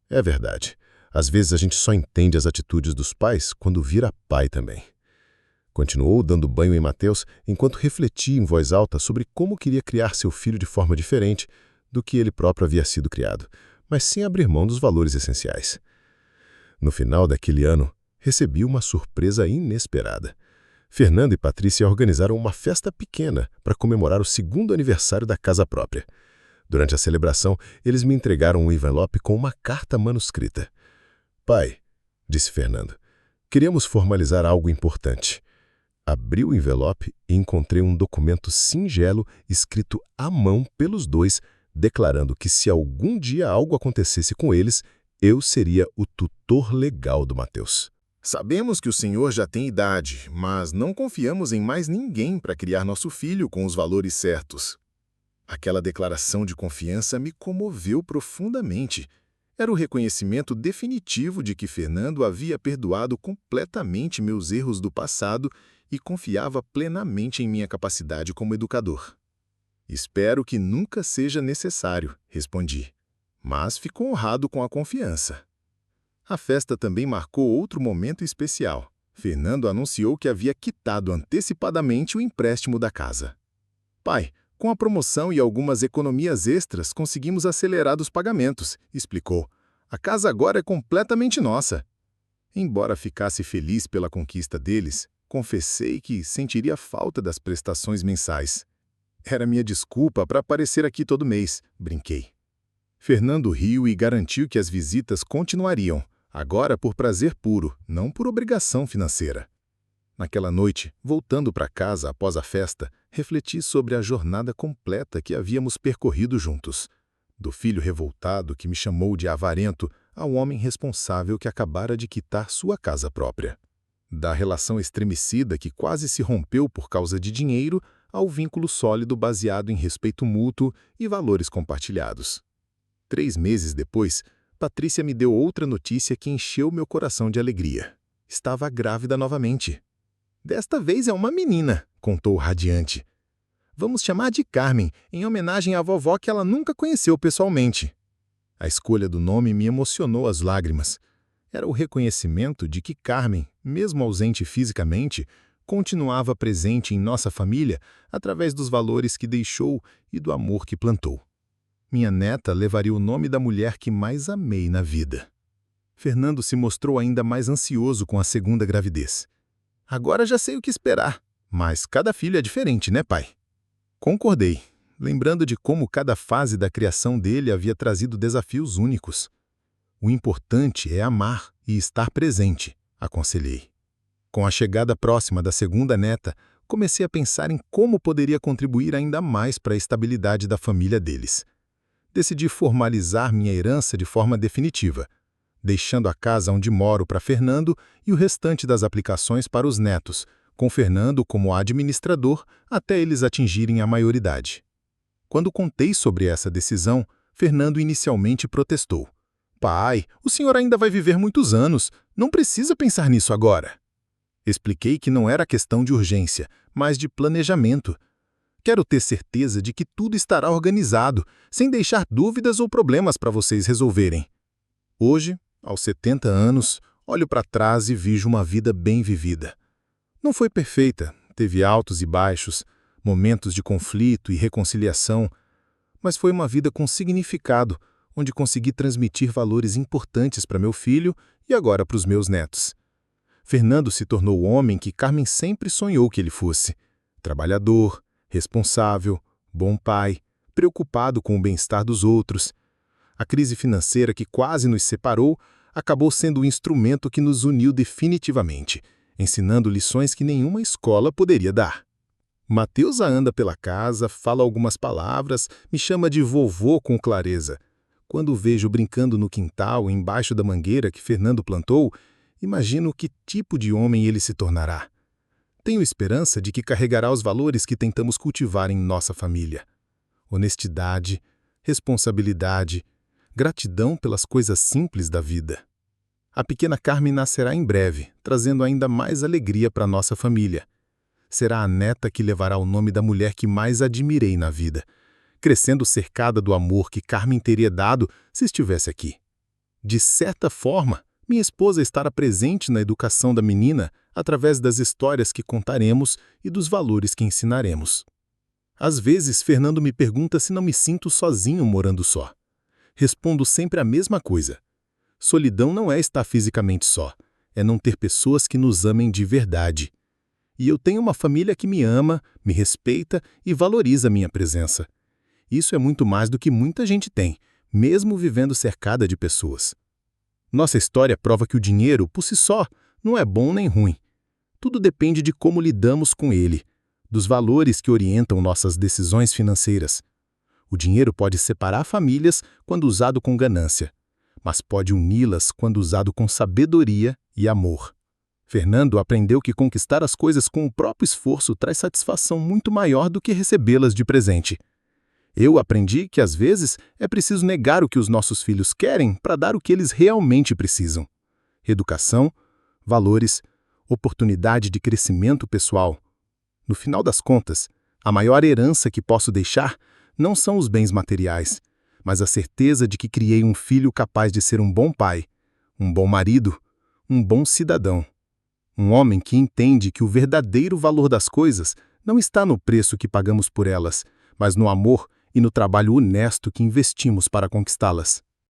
É verdade. Às vezes a gente só entende as atitudes dos pais quando vira pai também. Continuou dando banho em Mateus enquanto refletia em voz alta sobre como queria criar seu filho de forma diferente do que ele próprio havia sido criado, mas sem abrir mão dos valores essenciais. No final daquele ano, recebi uma surpresa inesperada. Fernando e Patrícia organizaram uma festa pequena para comemorar o 2º aniversário da casa própria. Durante a celebração, eles me entregaram um envelope com uma carta manuscrita. Pai, disse Fernando, queríamos formalizar algo importante. Abri o envelope e encontrei um documento singelo escrito à mão pelos dois, declarando que se algum dia algo acontecesse com eles, eu seria o tutor legal do Mateus. Sabemos que o senhor já tem idade, mas não confiamos em mais ninguém para criar nosso filho com os valores certos. Aquela declaração de confiança me comoveu profundamente. Era o reconhecimento definitivo de que Fernando havia perdoado completamente meus erros do passado e confiava plenamente em minha capacidade como educador. Espero que nunca seja necessário, respondi, mas fico honrado com a confiança. A festa também marcou outro momento especial. Fernando anunciou que havia quitado antecipadamente o empréstimo da casa. Pai, com a promoção e algumas economias extras, conseguimos acelerar os pagamentos, explicou. A casa agora é completamente nossa. Embora ficasse feliz pela conquista deles, confessei que sentiria falta das prestações mensais. Era minha desculpa para aparecer aqui todo mês, brinquei. Fernando riu e garantiu que as visitas continuariam, agora por prazer puro, não por obrigação financeira. Naquela noite, voltando para casa após a festa, refleti sobre a jornada completa que havíamos percorrido juntos. Do filho revoltado que me chamou de avarento ao homem responsável que acabara de quitar sua casa própria. Da relação estremecida que quase se rompeu por causa de dinheiro ao vínculo sólido baseado em respeito mútuo e valores compartilhados. 3 meses depois, Patrícia me deu outra notícia que encheu meu coração de alegria. Estava grávida novamente. Desta vez é uma menina, contou radiante. Vamos chamar de Carmen, em homenagem à vovó que ela nunca conheceu pessoalmente. A escolha do nome me emocionou às lágrimas. Era o reconhecimento de que Carmen, mesmo ausente fisicamente, continuava presente em nossa família através dos valores que deixou e do amor que plantou. Minha neta levaria o nome da mulher que mais amei na vida. Fernando se mostrou ainda mais ansioso com a 2ª gravidez. Agora já sei o que esperar, mas cada filho é diferente, né, pai? Concordei, lembrando de como cada fase da criação dele havia trazido desafios únicos. O importante é amar e estar presente, aconselhei. Com a chegada próxima da 2ª neta, comecei a pensar em como poderia contribuir ainda mais para a estabilidade da família deles. Decidi formalizar minha herança de forma definitiva, deixando a casa onde moro para Fernando e o restante das aplicações para os netos, com Fernando como administrador até eles atingirem a maioridade. Quando contei sobre essa decisão, Fernando inicialmente protestou. Pai, o senhor ainda vai viver muitos anos, não precisa pensar nisso agora. Expliquei que não era questão de urgência, mas de planejamento. Quero ter certeza de que tudo estará organizado, sem deixar dúvidas ou problemas para vocês resolverem. Hoje, aos 70 anos, olho para trás e vejo uma vida bem vivida. Não foi perfeita, teve altos e baixos, momentos de conflito e reconciliação, mas foi uma vida com significado, onde consegui transmitir valores importantes para meu filho e agora para os meus netos. Fernando se tornou o homem que Carmen sempre sonhou que ele fosse. Trabalhador, responsável, bom pai, preocupado com o bem-estar dos outros. A crise financeira que quase nos separou acabou sendo o instrumento que nos uniu definitivamente, ensinando lições que nenhuma escola poderia dar. Mateusa anda pela casa, fala algumas palavras, me chama de vovô com clareza. Quando o vejo brincando no quintal, embaixo da mangueira que Fernando plantou, imagino que tipo de homem ele se tornará. Tenho esperança de que carregará os valores que tentamos cultivar em nossa família. Honestidade, responsabilidade, gratidão pelas coisas simples da vida. A pequena Carmen nascerá em breve, trazendo ainda mais alegria para nossa família. Será a neta que levará o nome da mulher que mais admirei na vida, crescendo cercada do amor que Carmen teria dado se estivesse aqui. De certa forma, minha esposa estará presente na educação da menina através das histórias que contaremos e dos valores que ensinaremos. Às vezes, Fernando me pergunta se não me sinto sozinho morando só. Respondo sempre a mesma coisa. Solidão não é estar fisicamente só, é não ter pessoas que nos amem de verdade. E eu tenho uma família que me ama, me respeita e valoriza minha presença. Isso é muito mais do que muita gente tem, mesmo vivendo cercada de pessoas. Nossa história prova que o dinheiro, por si só, não é bom nem ruim. Tudo depende de como lidamos com ele, dos valores que orientam nossas decisões financeiras. O dinheiro pode separar famílias quando usado com ganância, mas pode uni-las quando usado com sabedoria e amor. Fernando aprendeu que conquistar as coisas com o próprio esforço traz satisfação muito maior do que recebê-las de presente. Eu aprendi que, às vezes, é preciso negar o que os nossos filhos querem para dar o que eles realmente precisam. Educação, valores, oportunidade de crescimento pessoal. No final das contas, a maior herança que posso deixar não são os bens materiais, mas a certeza de que criei um filho capaz de ser um bom pai, um bom marido, um bom cidadão. Um homem que entende que o verdadeiro valor das coisas não está no preço que pagamos por elas, mas no amor e no trabalho honesto que investimos para conquistá-las.